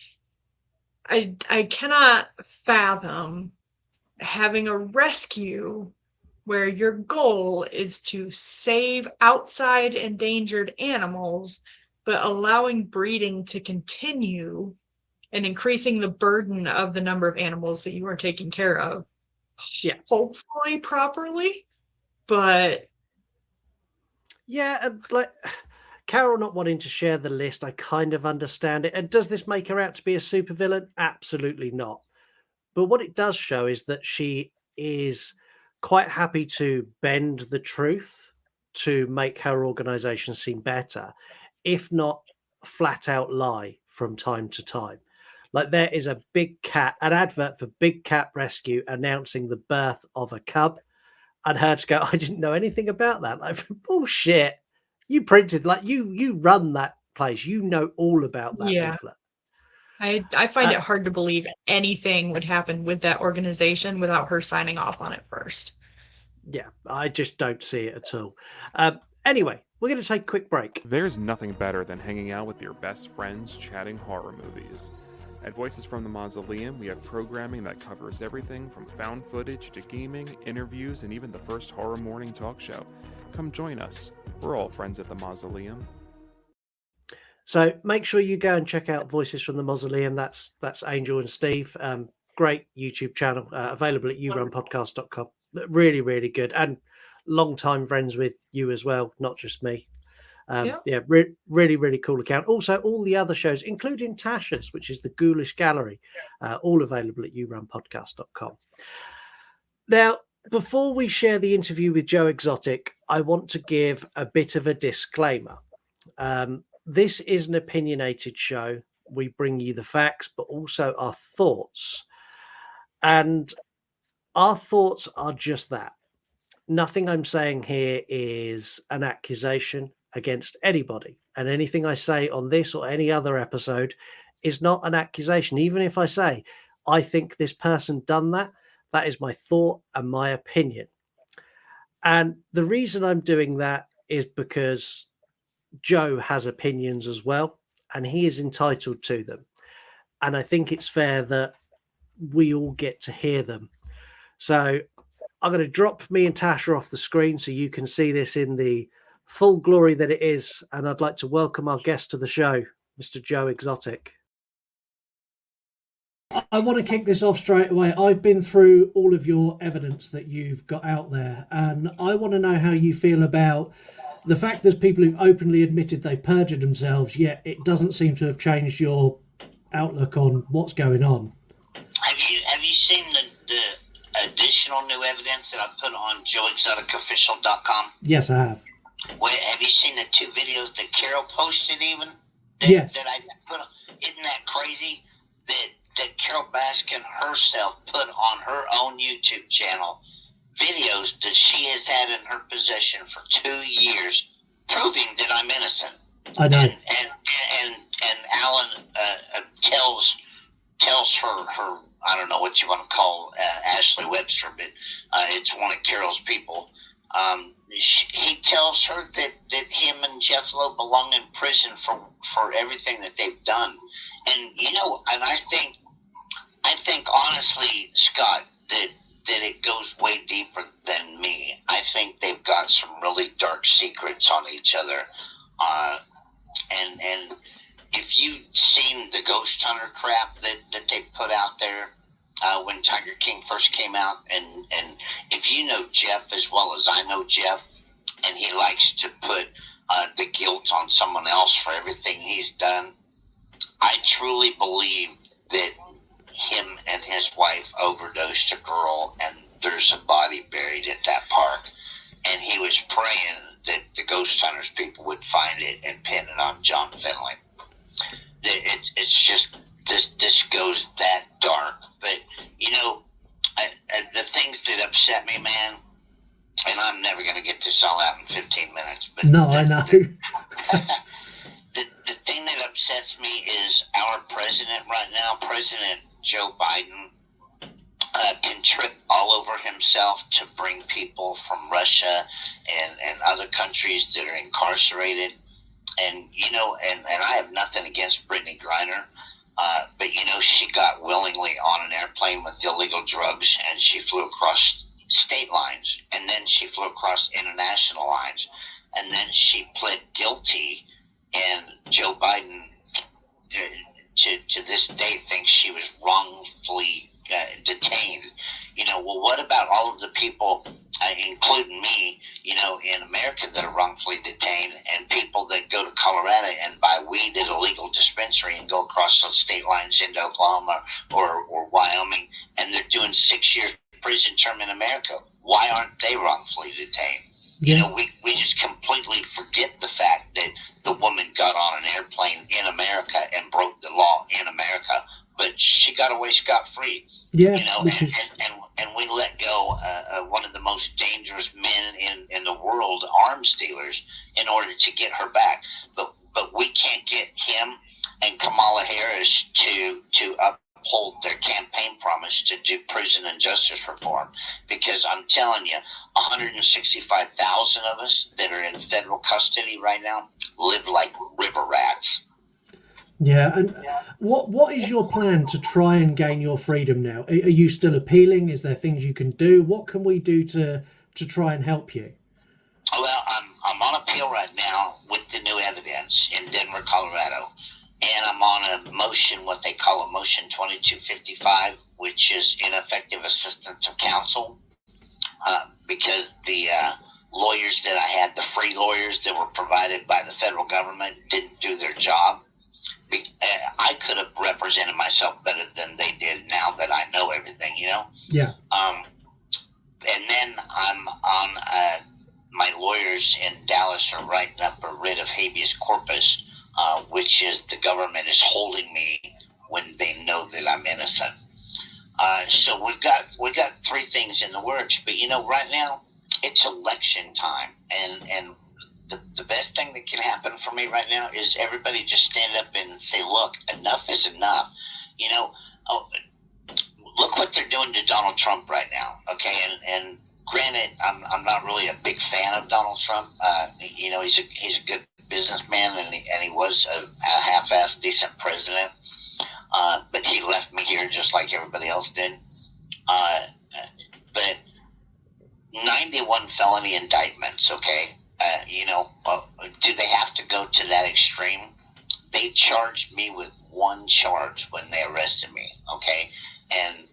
I cannot fathom having a rescue where your goal is to save outside endangered animals, but allowing breeding to continue and increasing the burden of the number of animals that you are taking care of. Yeah. Hopefully properly, but yeah, and like Carol not wanting to share the list, I kind of understand it. And does this make her out to be a supervillain? Absolutely not. But what it does show is that she is quite happy to bend the truth to make her organization seem better, if not flat out lie from time to time. Like there is a big cat, an advert for Big Cat Rescue announcing the birth of a cub, and her to go, I didn't know anything about that. Like bullshit. You printed like you run that place. You know all about that yeah. leaflet. I find it hard to believe anything would happen with that organization without her signing off on it first. Yeah, I just don't see it at all. Anyway, we're going to take a quick break. There's nothing better than hanging out with your best friends chatting horror movies. At Voices from the Mausoleum, we have programming that covers everything from found footage to gaming, interviews, and even the first horror morning talk show. Come join us. We're all friends at the Mausoleum. So make sure you go and check out Voices from the Mausoleum. That's Angel and Steve. Great YouTube channel, available at yourunpodcast.com. Really, really good. And long-time friends with you as well, not just me. Really, really cool account. Also, all the other shows, including Tasha's, which is the Ghoulish Gallery, all available at yourunpodcast.com. Now, before we share the interview with Joe Exotic, I want to give a bit of a disclaimer. This is an opinionated show. We bring you the facts, but also our thoughts. And our thoughts are just that. Nothing I'm saying here is an accusation against anybody. And anything I say on this or any other episode is not an accusation. Even if I say, I think this person done that, that is my thought and my opinion. And the reason I'm doing that is because Joe has opinions as well, and he is entitled to them. And I think it's fair that we all get to hear them. So I'm going to drop me and Tasha off the screen so you can see this in the full glory that it is. And I'd like to welcome our guest to the show, Mr. Joe Exotic. I want to kick this off straight away. I've been through all of your evidence that you've got out there, and I want to know how you feel about the fact there's people who've openly admitted they've perjured themselves, yet it doesn't seem to have changed your outlook on what's going on. Have you seen the additional new evidence that I put on joeexoticofficial.com? Yes, I have. Well, have you seen the 2 videos that Carol posted even? Yes. That I put on? Isn't that crazy that Carol Baskin herself put on her own YouTube channel videos that she has had in her possession for 2 years, proving that I'm innocent. I know. And Alan tells her, I don't know what you want to call Ashley Webster, but it's one of Carol's people. He tells her that him and Jeff Lowe belong in prison for everything that they've done. And and I think honestly, Scott, that it goes way deeper than me. I think they've got some really dark secrets on each other. And if you've seen the ghost hunter crap that they put out there when Tiger King first came out, and if you know Jeff as well as I know Jeff, and he likes to put the guilt on someone else for everything he's done, I truly believe that him and his wife overdosed a girl, and there's a body buried at that park. And he was praying that the ghost hunters people would find it and pin it on John Finley. It's just, this goes that dark. But, the things that upset me, man, and I'm never going to get this all out in 15 minutes. But no, I know. The thing that upsets me is our president right now, President Joe Biden. can trip all over himself to bring people from Russia and other countries that are incarcerated. And, you know, and I have nothing against Brittany Griner, but, you know, she got willingly on an airplane with illegal drugs, and she flew across state lines, and then she flew across international lines, and then she pled guilty, and Joe Biden, to this day, thinks she was wrongfully detained. You know, well, what about all of the people, including me, you know, in America that are wrongfully detained, and people that go to Colorado and buy weed at a legal dispensary and go across those state lines into Oklahoma or Wyoming, and they're doing 6 years prison term in America? Why aren't they wrongfully detained? You know, we just completely forget the fact that the woman got on an airplane in America and broke the law in America, but she got away scot-free. Yeah, you know, and we let go one of the most dangerous men in the world, arms dealers, in order to get her back. But we can't get him and Kamala Harris to uphold their campaign promise to do prison and justice reform, because I'm telling you, 165,000 of us that are in federal custody right now live like river rats. Yeah, and what is your plan to try and gain your freedom now? Are you still appealing? Is there things you can do? What can we do to try and help you? Well, I'm on appeal right now with the new evidence in Denver, Colorado, and I'm on a motion, what they call a motion 2255, which is ineffective assistance of counsel, because the lawyers that I had, the free lawyers that were provided by the federal government, didn't do their job. I could have represented myself better than they did now that I know everything, you know? Yeah. And then I'm on, my lawyers in Dallas are writing up a writ of habeas corpus, which is the government is holding me when they know that I'm innocent. So we got three things in the works, but you know, right now it's election time, and the best thing that can happen for me right now is everybody just stand up and say, look, enough is enough. You know, look what they're doing to Donald Trump right now, okay? And granted, I'm not really a big fan of Donald Trump. You know, he's a good businessman, and he was a half-assed decent president. But he left me here just like everybody else did. But 91 felony indictments, okay? You know, do they have to go to that extreme? They charged me with one charge when they arrested me, okay? And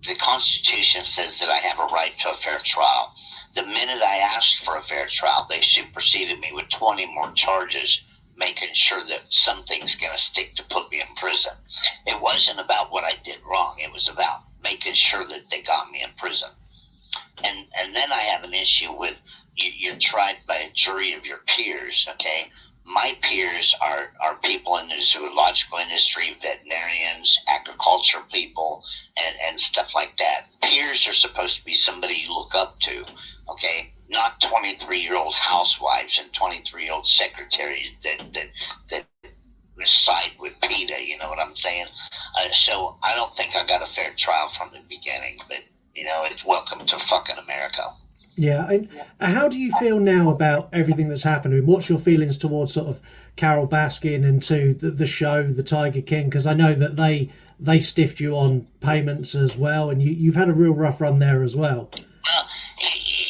the Constitution says that I have a right to a fair trial. The minute I asked for a fair trial, they superseded me with 20 more charges, making sure that something's going to stick to put me in prison. It wasn't about what I did wrong. It was about making sure that they got me in prison. And then I have an issue with you're tried by a jury of your peers, okay? My peers are people in the zoological industry, veterinarians, agriculture people, and stuff like that. Peers are supposed to be somebody you look up to, okay? Not 23-year-old housewives and 23-year-old secretaries that side with PETA, you know what I'm saying? So I don't think I got a fair trial from the beginning, but, you know, it's welcome to fucking America. Yeah, and how do you feel now about everything that's happening? What's your feelings towards sort of Carol Baskin and to the show, The Tiger King? Because I know that they stiffed you on payments as well, and you've had a real rough run there as well. Well,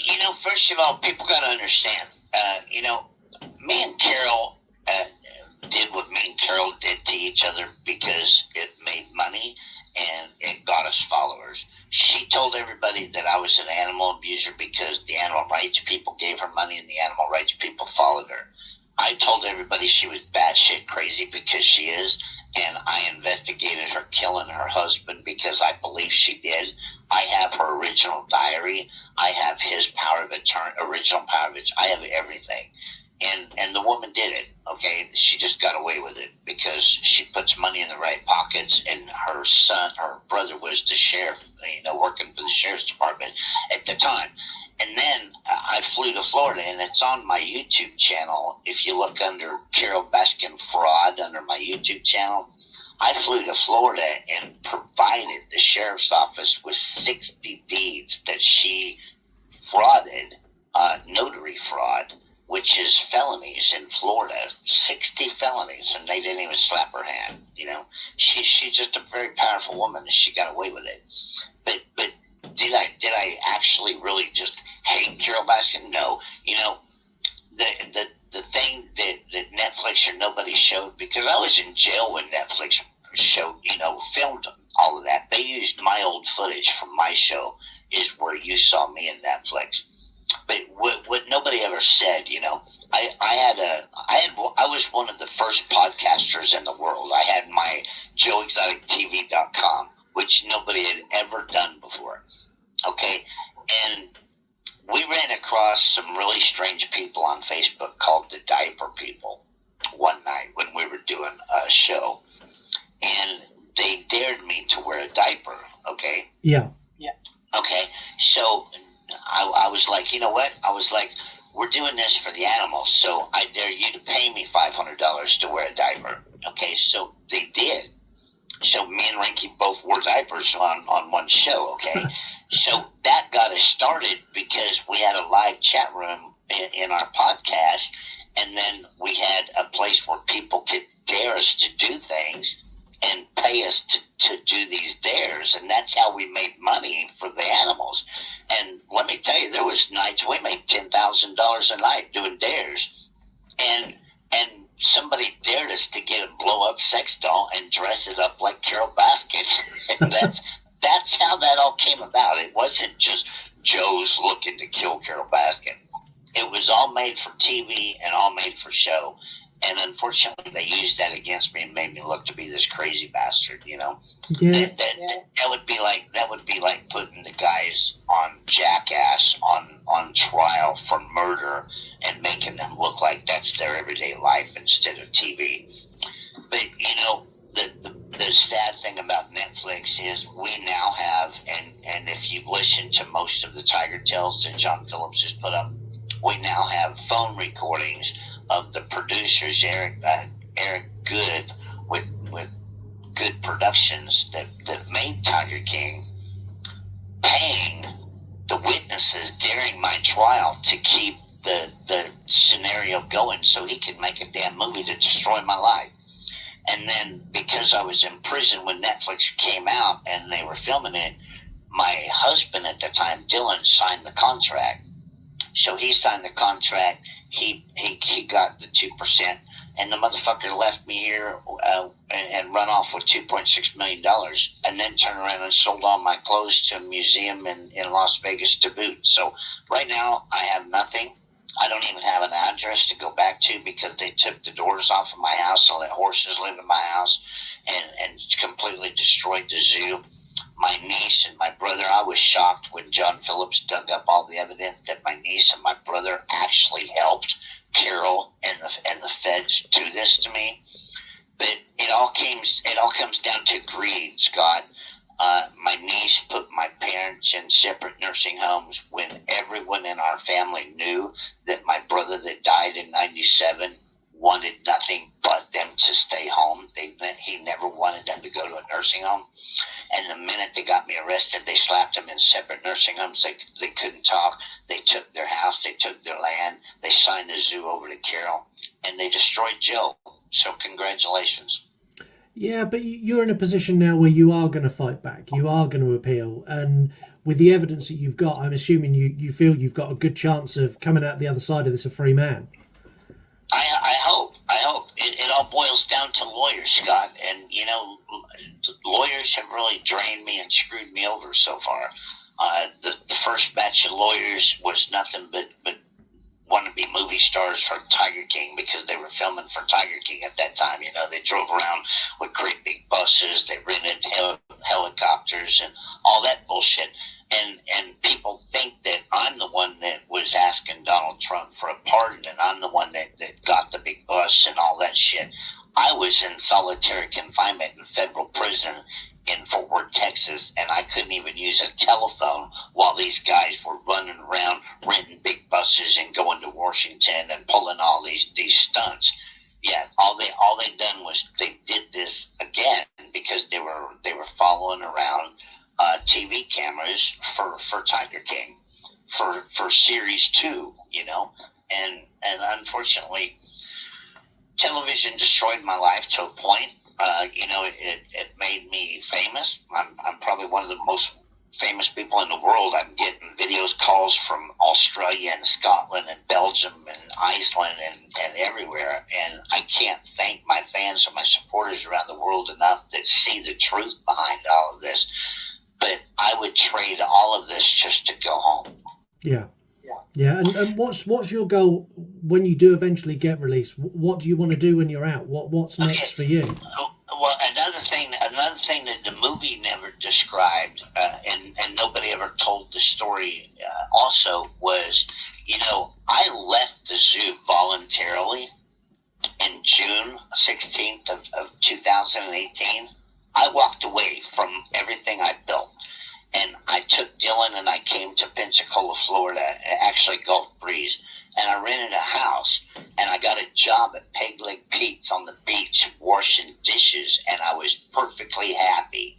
you know, first of all, people got to understand, you know, me and Carol did what me and Carol did to each other because it made money and it got us followers. She told everybody that I was an animal abuser because the animal rights people gave her money and the animal rights people followed her. I told everybody she was batshit crazy because she is, and I investigated her killing her husband because I believe she did. I have her original diary. I have his power of attorney, original power of attorney. I have everything. And the woman did it, okay? She just got away with it because she puts money in the right pockets, and her brother was the sheriff, you know, working for the sheriff's department at the time. And then I flew to Florida, and it's on my YouTube channel. If you look under Carol Baskin Fraud under my YouTube channel, I flew to Florida and provided the sheriff's office with 60 deeds that she frauded, notary fraud, which is felonies in Florida, 60 felonies, and they didn't even slap her hand. You know, she's just a very powerful woman, and she got away with it. But did I actually really just hate Carol Baskin? No. You know, the thing that Netflix or nobody showed, because I was in jail when Netflix showed, filmed all of that. They used my old footage from my show is where you saw me in Netflix. But what nobody ever said, I was one of the first podcasters in the world. I had my JoeExoticTV.com, which nobody had ever done before. Okay, and we ran across some really strange people on Facebook called the Diaper People one night when we were doing a show, and they dared me to wear a diaper. Okay. Yeah. Okay, so I was like, you know what? I was like, we're doing this for the animals, so I dare you to pay me $500 to wear a diaper. Okay, so they did. So me and Rinky both wore diapers on one show, okay? So that got us started because we had a live chat room in our podcast, and then we had a place where people could dare us to do things and pay us to do these dares, and that's how we made money for the animals. And let me tell you, there was nights we made $10,000 a night doing dares, and somebody dared us to get a blow-up sex doll and dress it up like Carol Baskin. And that's how that all came about. It wasn't just Joe's looking to kill Carol Baskin. It was all made for TV and all made for show. And unfortunately, they used that against me and made me look to be this crazy bastard. Yeah. That would be like putting the guys on Jackass on trial for murder and making them look like that's their everyday life instead of TV. But the sad thing about Netflix is we now have, and if you've listened to most of the Tiger Tales that John Phillips has put up, we now have phone recordings of the producers, Eric Good, with Good Productions that made Tiger King, paying the witnesses during my trial to keep the scenario going so he could make a damn movie to destroy my life. And then because I was in prison when Netflix came out and they were filming it, my husband at the time, Dylan, signed the contract. So he signed the contract. He got the 2%, and the motherfucker left me here and run off with $2.6 million, and then turned around and sold all my clothes to a museum in Las Vegas to boot. So right now I have nothing. I don't even have an address to go back to because they took the doors off of my house and let horses live in my house and completely destroyed the zoo. My niece and my brother, I was shocked when John Phillips dug up all the evidence that my niece and my brother actually helped Carol and the feds do this to me. But it all comes down to greed, Scott. My niece put my parents in separate nursing homes when everyone in our family knew that my brother that died in 97 wanted nothing but them to stay home. He never wanted them to go to a nursing home. And the minute they got me arrested, they slapped them in separate nursing homes. They couldn't talk. They took their house. They took their land. They signed the zoo over to Carol. And they destroyed Joe. So congratulations. Yeah, but you're in a position now where you are going to fight back. You are going to appeal. And with the evidence that you've got, I'm assuming you feel you've got a good chance of coming out the other side of this a free man. I hope. It all boils down to lawyers, Scott. And, lawyers have really drained me and screwed me over so far. The first batch of lawyers was nothing but wannabe movie stars for Tiger King because they were filming for Tiger King at that time. They drove around with great big buses. They rented helicopters and all that bullshit. And people think that I'm the one that was asking Donald Trump for a pardon, and I'm the one that got the big bus and all that shit. I was in solitary confinement in federal prison in Fort Worth, Texas, and I couldn't even use a telephone while these guys were running around renting big buses and going to Washington and pulling all these stunts. yet. All they done was they did this again because they were following around TV cameras for Tiger King for series 2, and unfortunately, television destroyed my life to a point. It made me famous. I'm probably one of the most famous people in the world. I'm getting videos, calls from Australia and Scotland and Belgium and Iceland and everywhere. And I can't thank my fans and my supporters around the world enough that see the truth behind all of this. But I would trade all of this just to go home. Yeah. And what's your goal when you do eventually get released? What do you want to do when you're out? What's next for you? Well, another thing that the movie never described, and nobody ever told the story, also was, I left the zoo voluntarily in June 16th of 2018. I walked away from everything I built. And I took Dylan and I came to Pensacola, Florida, actually Gulf Breeze, and I rented a house, and I got a job at Peg Leg Pete's on the beach washing dishes, and I was perfectly happy,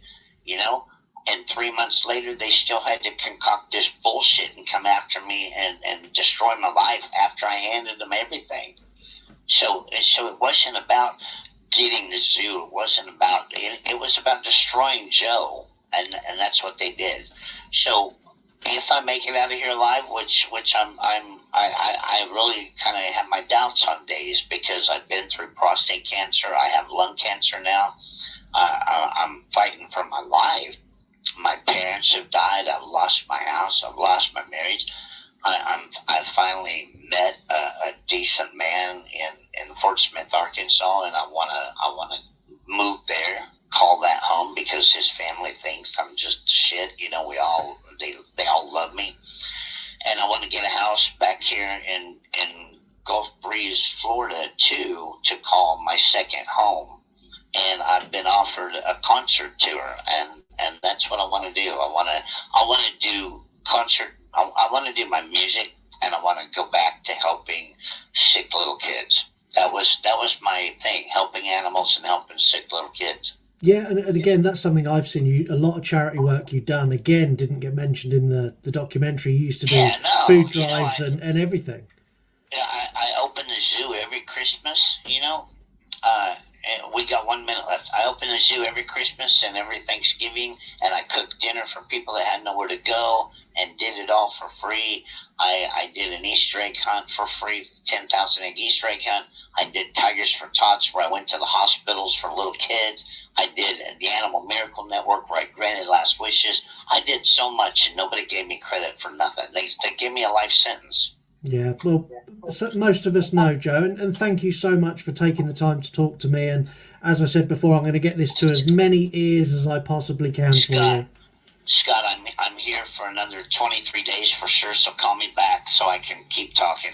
And 3 months later, they still had to concoct this bullshit and come after me and destroy my life after I handed them everything. So it wasn't about getting the zoo. It wasn't about it was about destroying Joe. And that's what they did. So if I make it out of here alive, which I really kind of have my doubts on days because I've been through prostate cancer. I have lung cancer now. I'm fighting for my life. My parents have died. I've lost my house. I've lost my marriage. I finally met a decent man in Fort Smith, Arkansas, and I wanna move there. Call that home because his family thinks I'm just shit. They all love me, and I want to get a house back here in Gulf Breeze, Florida, too, to call my second home. And I've been offered a concert tour, and that's what I want to do. I want to do concert. I want to do my music, and I want to go back to helping sick little kids. That was my thing: helping animals and helping sick little kids. Yeah, and again, that's something I've seen. A lot of charity work you've done, again, didn't get mentioned in the documentary. You used to do food drives and everything. Yeah, I open the zoo every Christmas, and we got 1 minute left. I open the zoo every Christmas and every Thanksgiving, and I cooked dinner for people that had nowhere to go and did it all for free. I did an Easter egg hunt for free, 10,000 egg Easter egg hunt. I did Tigers for Tots, where I went to the hospitals for little kids. I did the Animal Miracle Network, where I granted last wishes. I did so much, and nobody gave me credit for nothing. They gave me a life sentence. Yeah, well, most of us know, Joe, and thank you so much for taking the time to talk to me. And as I said before, I'm going to get this to as many ears as I possibly can for you. Scott, I'm here for another 23 days for sure, so call me back so I can keep talking.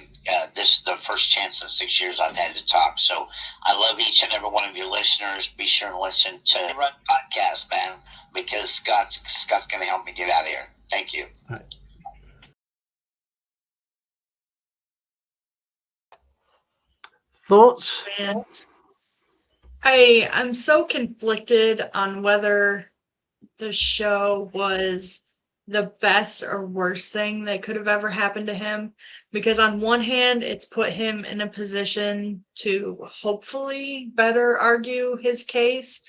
This is the first chance in 6 years I've had to talk. So I love each and every one of your listeners. Be sure and listen to the Run Podcast, man, because Scott's going to help me get out of here. Thank you. All right. Thoughts? Man, I'm so conflicted on whether the show was the best or worst thing that could have ever happened to him, because on one hand it's put him in a position to hopefully better argue his case,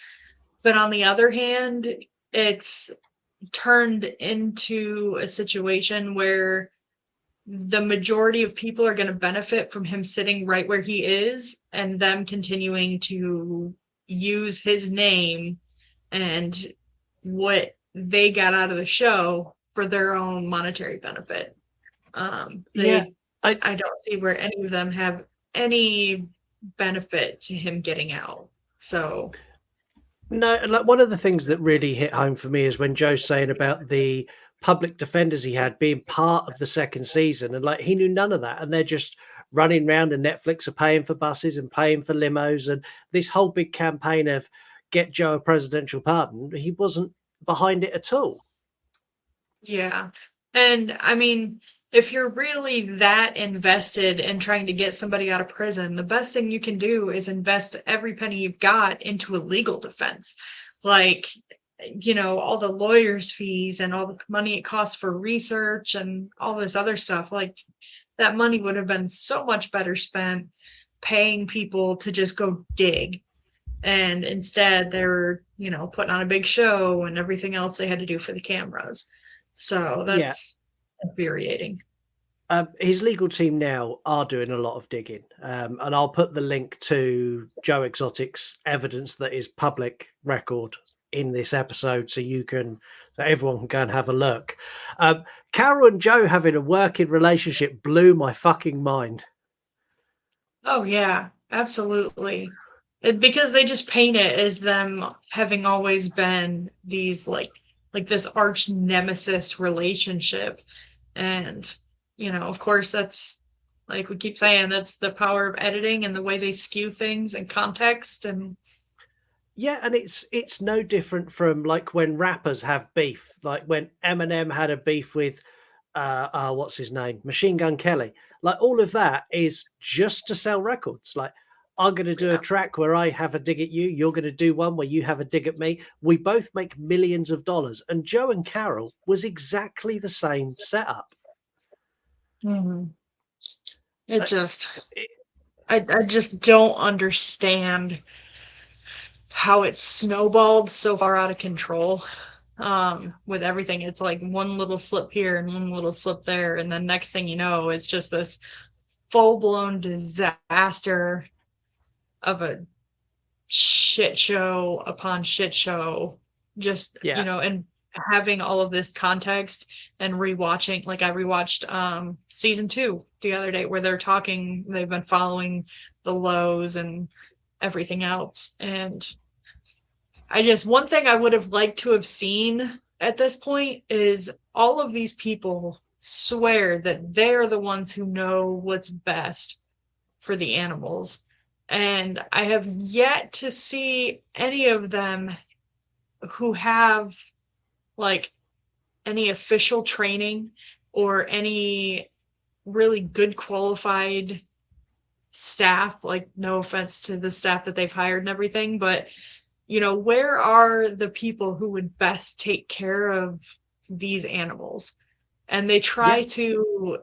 but on the other hand it's turned into a situation where the majority of people are going to benefit from him sitting right where he is and them continuing to use his name and what they got out of the show for their own monetary benefit. I don't see where any of them have any benefit to him getting out. So no, like one of the things that really hit home for me is when Joe's saying about the public defenders he had being part of the second season, and like he knew none of that, and they're just running around, and Netflix are paying for buses and paying for limos, and this whole big campaign of get Joe a presidential pardon, he wasn't behind it at all. Yeah. And I mean, if you're really that invested in trying to get somebody out of prison, the best thing you can do is invest every penny you've got into a legal defense. Like, all the lawyers' fees and all the money it costs for research and all this other stuff. Like, that money would have been so much better spent paying people to just go dig. And instead, they're, putting on a big show and everything else they had to do for the cameras. So that's infuriating. His legal team now are doing a lot of digging, and I'll put the link to Joe Exotic's evidence that is public record in this episode, so everyone can go and have a look. Carol and Joe having a working relationship blew my fucking mind. Oh yeah, absolutely. Because they just paint it as them having always been these like this arch nemesis relationship. And, of course that's, like we keep saying, that's the power of editing and the way they skew things and context. And yeah, and it's no different from like when rappers have beef, like when Eminem had a beef with what's his name, Machine Gun Kelly. Like all of that is just to sell records. Like I'm going to do a track where I have a dig at you. You're going to do one where you have a dig at me. We both make millions of dollars. And Joe and Carol was exactly the same setup. It just, I just don't understand how it's snowballed so far out of control. With everything, it's like one little slip here and one little slip there, and then next thing you know, it's just this full-blown disaster of a shit show upon shit show. Just and having all of this context and rewatching, like I rewatched season 2 the other day, where they've been following the lows and everything else. And one thing I would have liked to have seen at this point is all of these people swear that they're the ones who know what's best for the animals. And I have yet to see any of them who have like any official training or any really good qualified staff. Like, no offense to the staff that they've hired and everything, but where are the people who would best take care of these animals? And they try to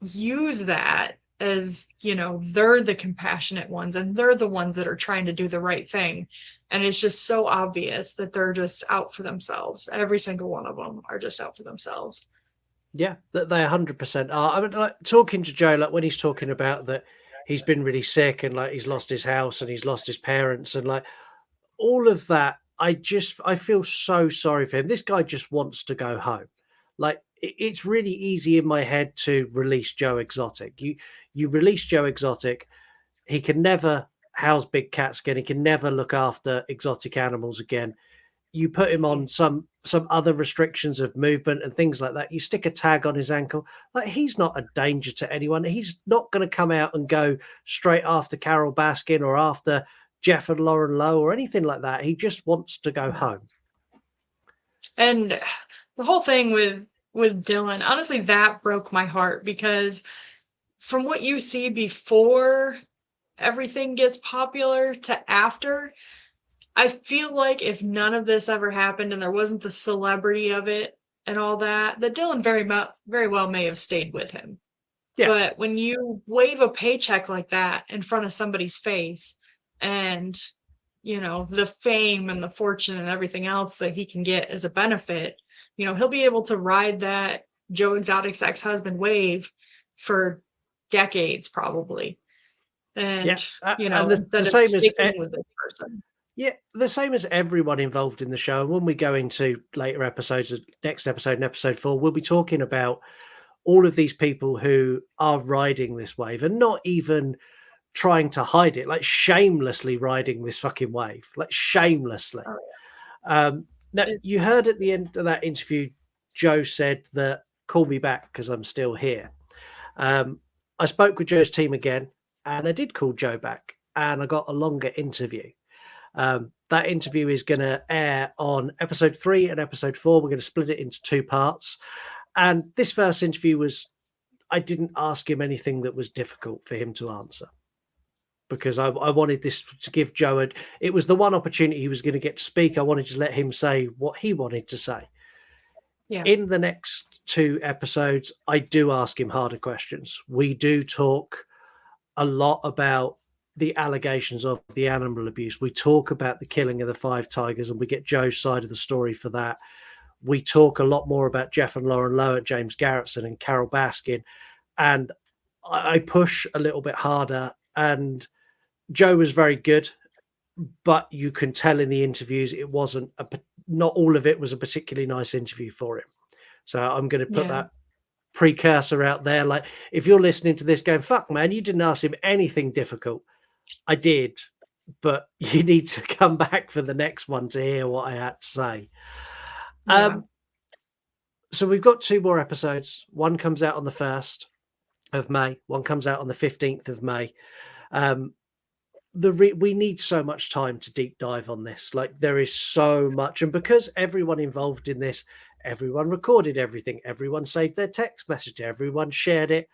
use that as, they're the compassionate ones and they're the ones that are trying to do the right thing. And it's just so obvious that they're just out for themselves. Every single one of them are just out for themselves. Yeah, they 100% are. I mean, like talking to Joe, like when he's talking about that he's been really sick and like he's lost his house and he's lost his parents and like all of that, I feel so sorry for him. This guy just wants to go home. Like it's really easy in my head to release Joe Exotic. You release Joe Exotic, he can never house big cats again. He can never look after exotic animals again. You put him on some other restrictions of movement and things like that. You stick a tag on his ankle. Like he's not a danger to anyone. He's not going to come out and go straight after Carol Baskin or after Jeff and Lauren Lowe or anything like that. He just wants to go home. And the whole thing with Dylan, honestly, that broke my heart, because from what you see before everything gets popular to after, I feel like if none of this ever happened and there wasn't the celebrity of it and all that Dylan very well may have stayed with him. Yeah. But when you wave a paycheck like that in front of somebody's face, and the fame and the fortune and everything else that he can get as a benefit, he'll be able to ride that Joe Exotic's ex-husband wave for decades probably. And and the same as with this person. Yeah, the same as everyone involved in the show. When we go into later episodes, next episode and episode 4, we'll be talking about all of these people who are riding this wave and not even trying to hide it, like shamelessly riding this fucking wave, like shamelessly. Now, you heard at the end of that interview, Joe said that call me back because I'm still here. I spoke with Joe's team again, and I did call Joe back, and I got a longer interview. That interview is going to air on episode 3 and episode 4. We're going to split it into 2 parts. And this first interview was I didn't ask him anything that was difficult for him to answer, because I wanted this to give Joe it was the one opportunity he was going to get to speak. I wanted to let him say what he wanted to say. Yeah. In the next 2 episodes, I do ask him harder questions. We do talk a lot about the allegations of the animal abuse. We talk about the killing of the 5 tigers, and we get Joe's side of the story for that. We talk a lot more about Jeff and Lauren Lowe, James Garrettson and Carol Baskin, and I push a little bit harder. And Joe was very good, but you can tell in the interviews it wasn't not all of it was a particularly nice interview for him. So I'm going to put that precursor out there. Like, if you're listening to this going, fuck man, you didn't ask him anything difficult. I did, but you need to come back for the next one to hear what I had to say. So we've got 2 more episodes. One comes out on the 1st of May. One comes out on the 15th of May. We need so much time to deep dive on this. Like, there is so much, and because everyone involved in this, everyone recorded everything, everyone saved their text message, everyone shared it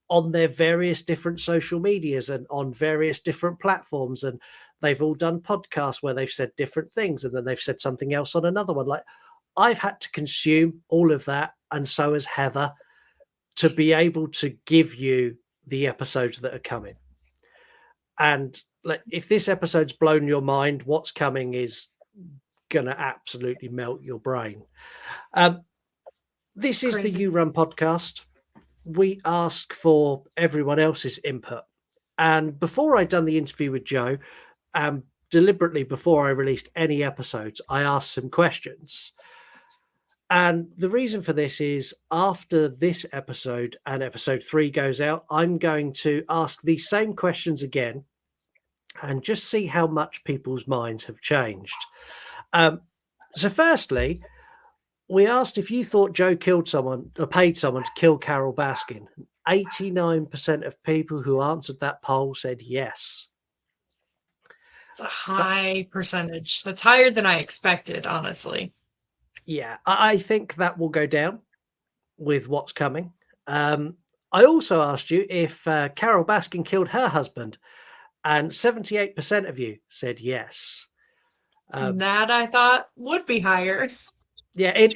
on their various different social medias and on various different platforms, and they've all done podcasts where they've said different things and then they've said something else on another one. Like, I've had to consume all of that, and so has Heather, to be able to give you the episodes that are coming. And like, if this episode's blown your mind, what's coming is gonna absolutely melt your brain. This is the You Run podcast. We ask for everyone else's input. And before I'd done the interview with Joe, deliberately before I released any episodes, I asked some questions. And the reason for this is, after this episode and episode 3 goes out, I'm going to ask these same questions again and just see how much people's minds have changed. So firstly, we asked if you thought Joe killed someone or paid someone to kill Carol Baskin. 89% of people who answered that poll said yes. It's a high percentage. That's higher than I expected, honestly. Yeah, I think that will go down with what's coming. I also asked you if Carol Baskin killed her husband, and 78% of you said yes. That I thought would be higher. Yeah,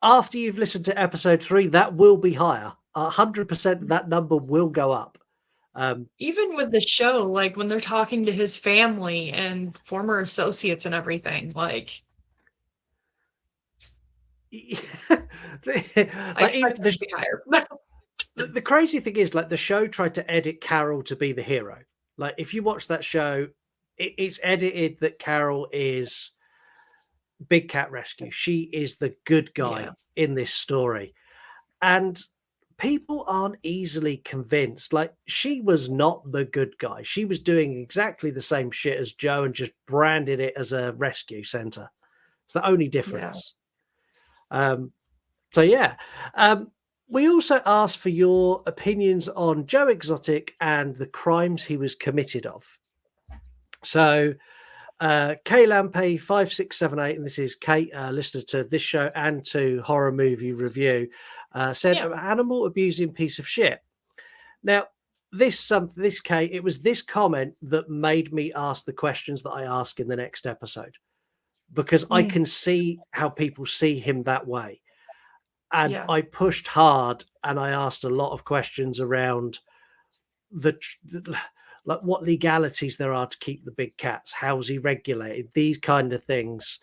after you've listened to episode 3, that will be higher. 100% that number will go up. Even with the show, like when they're talking to his family and former associates and everything, like I expect it to be higher. The crazy thing is, like, the show tried to edit Carol to be the hero. Like, if you watch that show, it's edited that Carol is Big Cat Rescue. She is the good guy in this story. And people aren't easily convinced. Like, she was not the good guy. She was doing exactly the same shit as Joe and just branded it as a rescue center. It's the only difference. We also asked for your opinions on Joe Exotic and the crimes he was committed of. So Kay Lampe 5678, and this is Kate, listener to this show and to Horror Movie Review, said, animal abusing piece of shit. Now, this Kate, it was this comment that made me ask the questions that I ask in the next episode, because I can see how people see him that way. And I pushed hard, and I asked a lot of questions around like what legalities there are to keep the big cats, how's he regulated, these kind of things.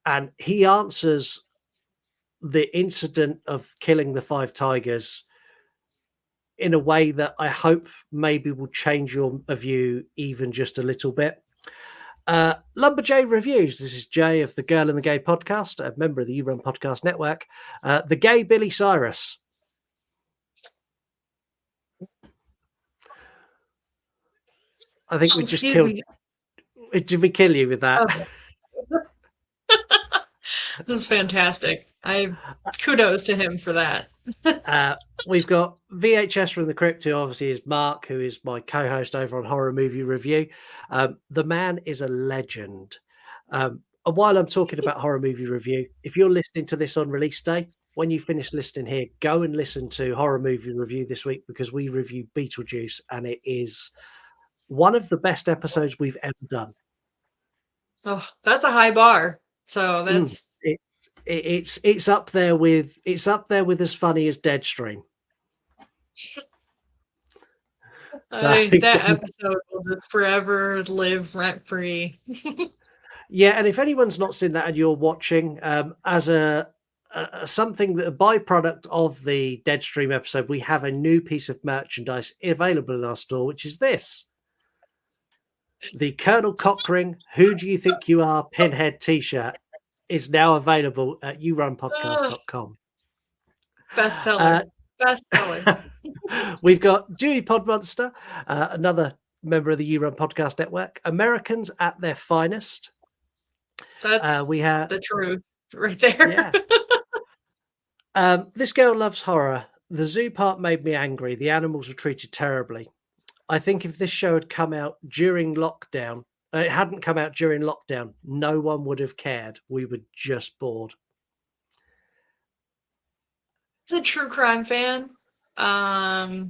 And he answers the incident of killing the 5 tigers in a way that I hope maybe will change your view even just a little bit. Lumberjay Reviews. This is Jay of the Girl and the Gay podcast, a member of the You Run Podcast Network. The Gay Billy Cyrus. I think we just killed. Did we kill you with that? This is fantastic. Kudos to him for that. We've got VHS from the Crypt, who obviously is Mark, who is my co-host over on Horror Movie Review. The man is a legend. And while I'm talking about Horror Movie Review, if you're listening to this on release day, when you finish listening here, go and listen to Horror Movie Review this week, because we reviewed Beetlejuice, and it is one of the best episodes we've ever done. Oh, that's a high bar. So that's it's up there with as funny as Deadstream. that episode will just forever live rent free. Yeah, and if anyone's not seen that and you're watching, as a byproduct of the Deadstream episode, we have a new piece of merchandise available in our store, which is this: the Colonel Cockring "Who Do You Think You Are" pinhead T-shirt is now available at yourunpodcast.com. Bestseller. Bestseller. We've got Dewey Podmonster, another member of the You Run Podcast Network. Americans at Their Finest. That's we have the truth right there. Yeah. This Girl Loves Horror. The zoo part made me angry. The animals were treated terribly. I think if this show had come out during lockdown, it hadn't come out during lockdown, no one would have cared. We were just bored. As a true crime fan, I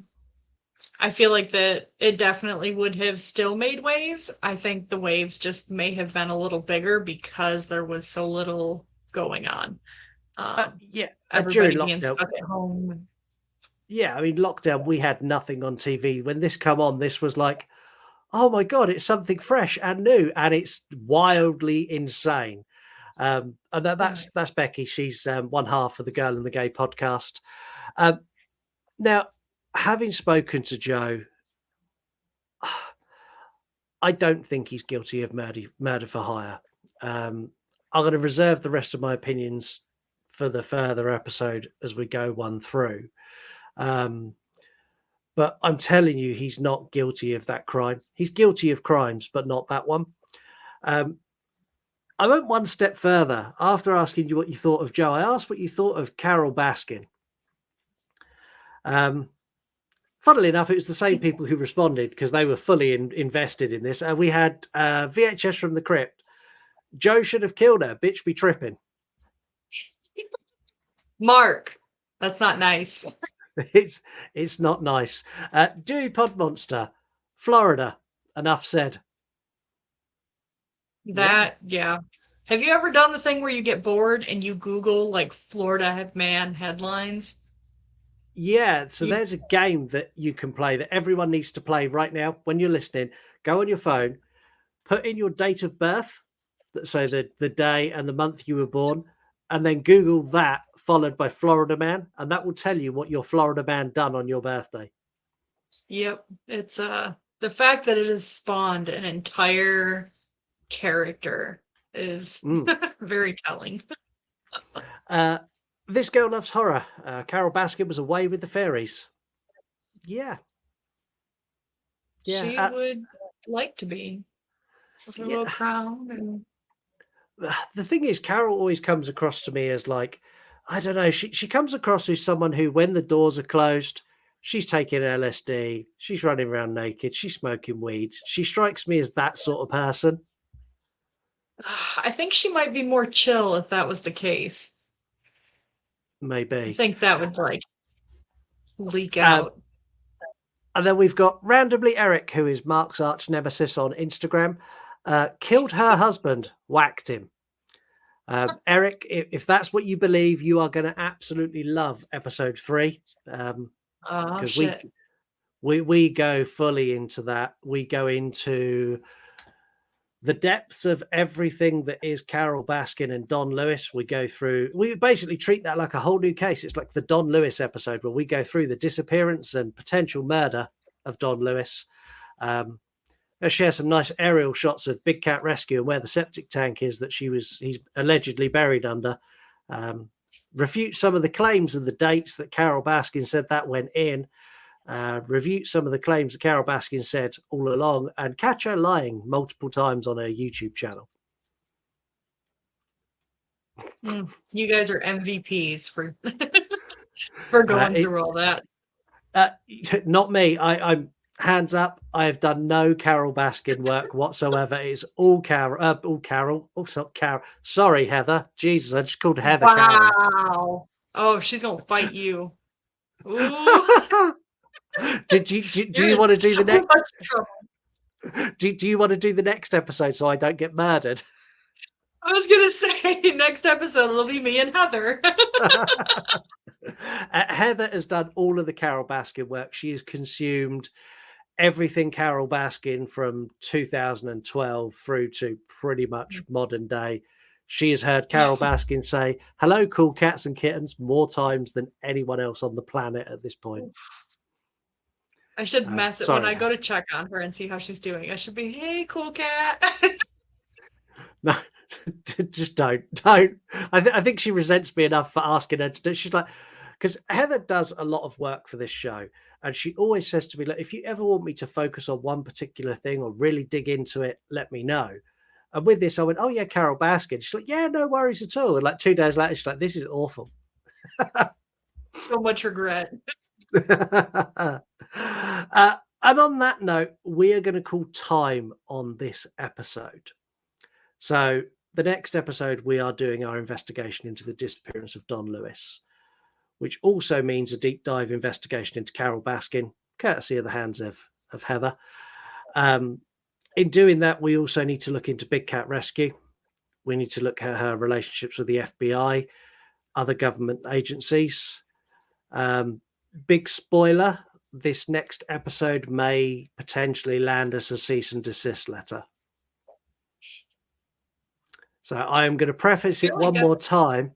feel like that it definitely would have still made waves. I think the waves just may have been a little bigger because there was so little going on. Everybody being stuck at home. Yeah, I mean, lockdown, we had nothing on TV. When this come on, this was like, oh my God, it's something fresh and new, and it's wildly insane. And that's Becky. She's one half of the Girl and the Gay podcast. Now, having spoken to Joe, I don't think he's guilty of murder for hire. I'm going to reserve the rest of my opinions for the further episode as we go one through. But I'm telling you, he's not guilty of that crime. He's guilty of crimes, but not that one. I went one step further. After asking you what you thought of Joe, I asked what you thought of Carol Baskin. Funnily enough, it was the same people who responded because they were fully invested in this. We had VHS from the Crypt. Joe should have killed her. Bitch be tripping. Mark, that's not nice. It's not nice. Dewey Podmonster, Florida. Enough said. Yeah. Have you ever done the thing where you get bored and you Google like Florida man headlines? Yeah, so there's a game that you can play that everyone needs to play right now. When you're listening, go on your phone, put in your date of birth, so the day and the month you were born, and then Google that followed by Florida man, and that will tell you what your Florida man done on your birthday. Yep, it's the fact that it has spawned an entire character is very telling. This Girl Loves Horror. Carol Baskin was away with the fairies. Yeah. She would like to be. With her little crown. And... The thing is, Carol always comes across to me as like, I don't know, she comes across as someone who, when the doors are closed, she's taking LSD, she's running around naked, she's smoking weed. She strikes me as that sort of person. I think she might be more chill if that was the case. Maybe. I think that would like leak out. And then we've got randomly Eric, who is Mark's arch nemesis on Instagram, killed her husband, whacked him. Eric, if that's what you believe, you are going to absolutely love episode 3. Because we go fully into that. We go into the depths of everything that is Carol Baskin and Don Lewis. We basically treat that like a whole new case. It's like the Don Lewis episode where we go through the disappearance and potential murder of Don Lewis. I'll share some nice aerial shots of Big Cat Rescue and where the septic tank is that he's allegedly buried under. Refute some of the claims and the dates that Carol Baskin said that went in. Refute some of the claims that Carol Baskin said all along, and catch her lying multiple times on her YouTube channel. You guys are MVPs for for going through all that. Not me. I'm hands up. I have done no Carol Baskin work whatsoever. It's all Carol. Carol. Sorry, Heather. Jesus, I just called Heather. Wow. Oh, she's gonna fight you. Ooh. do you want to do the next? Much trouble. Do you want to do the next episode so I don't get murdered? I was gonna say next episode it'll be me and Heather. Heather has done all of the Carol Baskin work. She has consumed everything Carol Baskin from 2012 through to pretty much modern day. She has heard Carol Baskin say, "Hello, cool cats and kittens," more times than anyone else on the planet at this point. I should mess it when I go Heather. to check on her and see how she's doing. I should be, "Hey, cool cat." No, just don't. I think she resents me enough for asking her to do. She's like, because Heather does a lot of work for this show, and she always says to me, "Look, if you ever want me to focus on one particular thing or really dig into it, let me know." And with this, I went, "Oh yeah, Carol Baskin." She's like, "Yeah, no worries at all." And like 2 days later, she's like, "This is awful." So much regret. And on that note, we are going to call time on this episode. So the next episode, we are doing our investigation into the disappearance of Don Lewis, which also means a deep dive investigation into Carol Baskin, courtesy of the hands of Heather. In doing that, we also need to look into Big Cat Rescue. We need to look at her relationships with the FBI, other government agencies. Big spoiler, this next episode may potentially land us a cease and desist letter. So I am going to preface it one more time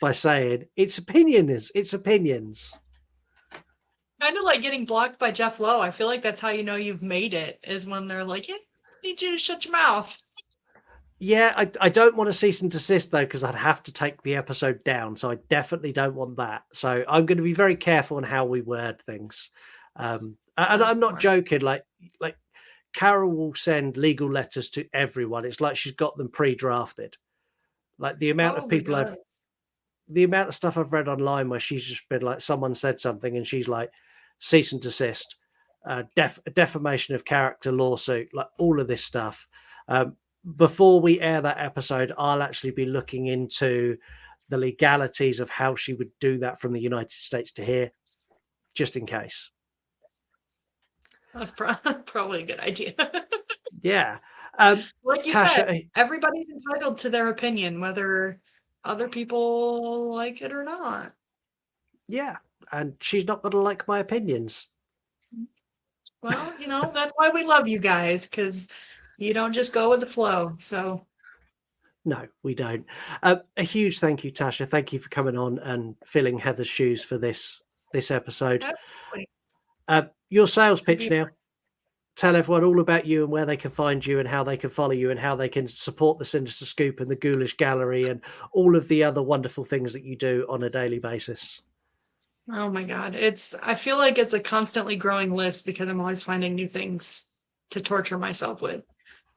by saying it's opinions. It's opinions. Kind of like getting blocked by Jeff Lowe. I feel like that's how you know you've made it, is when they're like, "Yeah, I need you to shut your mouth." Yeah, I don't want to cease and desist, though, because I'd have to take the episode down. So I definitely don't want that. So I'm going to be very careful on how we word things. And I'm not joking. Like Carol will send legal letters to everyone. It's like she's got them pre-drafted. Like the amount of people the amount of stuff I've read online where she's just been like, someone said something and she's like, cease and desist, defamation of character lawsuit, like all of this stuff. Before we air that episode, I'll actually be looking into the legalities of how she would do that from the United States to here, just in case. That's probably a good idea. Yeah. Like you said, everybody's entitled to their opinion, whether other people like it or not. Yeah. And she's not going to like my opinions. Well, that's why we love you guys, because you don't just go with the flow. So no, we don't. A huge thank you, Tasha. Thank you for coming on and filling Heather's shoes for this episode. Absolutely. Your sales pitch now. Tell everyone all about you and where they can find you and how they can follow you and how they can support the Sinister Scoop and the Ghoulish Gallery and all of the other wonderful things that you do on a daily basis. Oh my God. I feel like it's a constantly growing list because I'm always finding new things to torture myself with.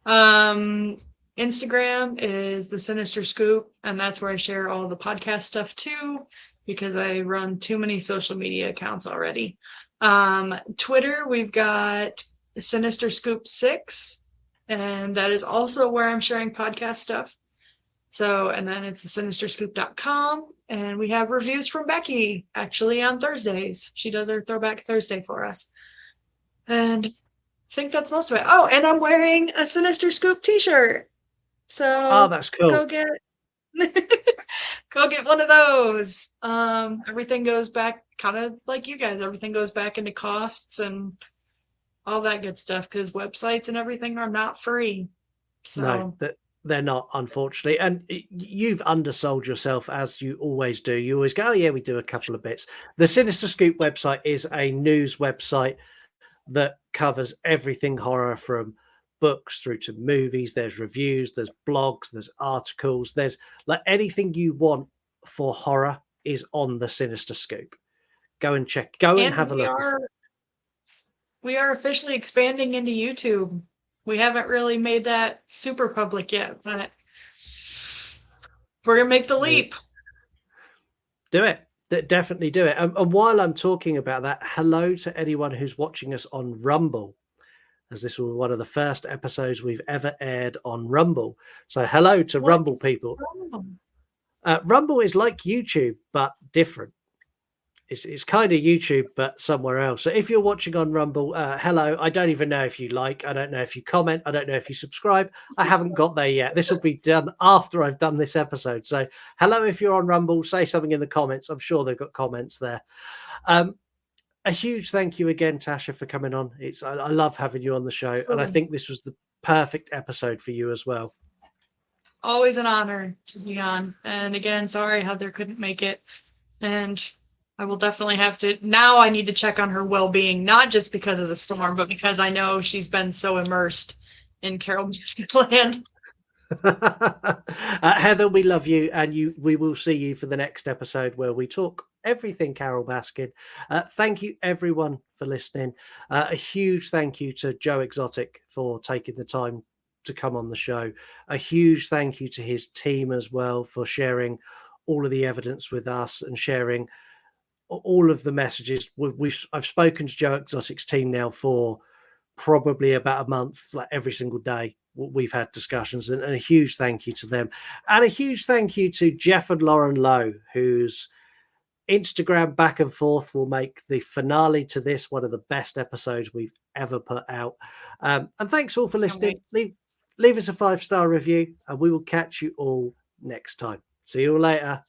Instagram is the Sinister Scoop, and that's where I share all the podcast stuff too, because I run too many social media accounts already. Twitter, we've got Sinister Scoop 6, and that is also where I'm sharing podcast stuff. So, and then it's thesinisterscoop.com, and we have reviews from Becky actually on Thursdays. She does her Throwback Thursday for us. And I think that's most of it. Oh, and I'm wearing a Sinister Scoop t-shirt. So that's cool. Go get one of those. Everything goes back, kind of like you guys, everything goes back into costs and all that good stuff, because websites and everything are not free. So no, they're not, unfortunately. And you've undersold yourself, as you always do. You always go, "Oh yeah, we do a couple of bits." The Sinister Scoop website is a news website that covers everything horror, from books through to movies. There's reviews, there's blogs, there's articles, there's like anything you want for horror is on the Sinister Scoop. Go and have a look. We are officially expanding into YouTube. We haven't really made that super public yet, but we're gonna make the leap. Do it. Definitely do it. And while I'm talking about that, hello to anyone who's watching us on Rumble, as this was one of the first episodes we've ever aired on Rumble. So hello to Rumble people. Rumble is like YouTube, but different. It's kind of YouTube, but somewhere else. So if you're watching on Rumble, hello. I don't even know if you like. I don't know if you comment. I don't know if you subscribe. I haven't got there yet. This will be done after I've done this episode. So hello, if you're on Rumble, say something in the comments. I'm sure they've got comments there. A huge thank you again, Tasha, for coming on. I love having you on the show, and I think this was the perfect episode for you as well. Always an honor to be on. And again, sorry Heather couldn't make it. And I will definitely have to. Now I need to check on her well-being, not just because of the storm, but because I know she's been so immersed in Carol Baskin land. Heather, we love you, and we will see you for the next episode where we talk everything Carol Baskin. Thank you everyone for listening. A huge thank you to Joe Exotic for taking the time to come on the show. A huge thank you to his team as well for sharing all of the evidence with us and sharing all of the messages. I've spoken to Joe Exotic's team now for probably about a month, like every single day. We've had discussions, and a huge thank you to them, and a huge thank you to Jeff and Lauren Lowe, whose Instagram back and forth will make the finale to this one of the best episodes we've ever put out. And thanks all for listening. Leave us a 5-star review, and we will catch you all next time. See you all later.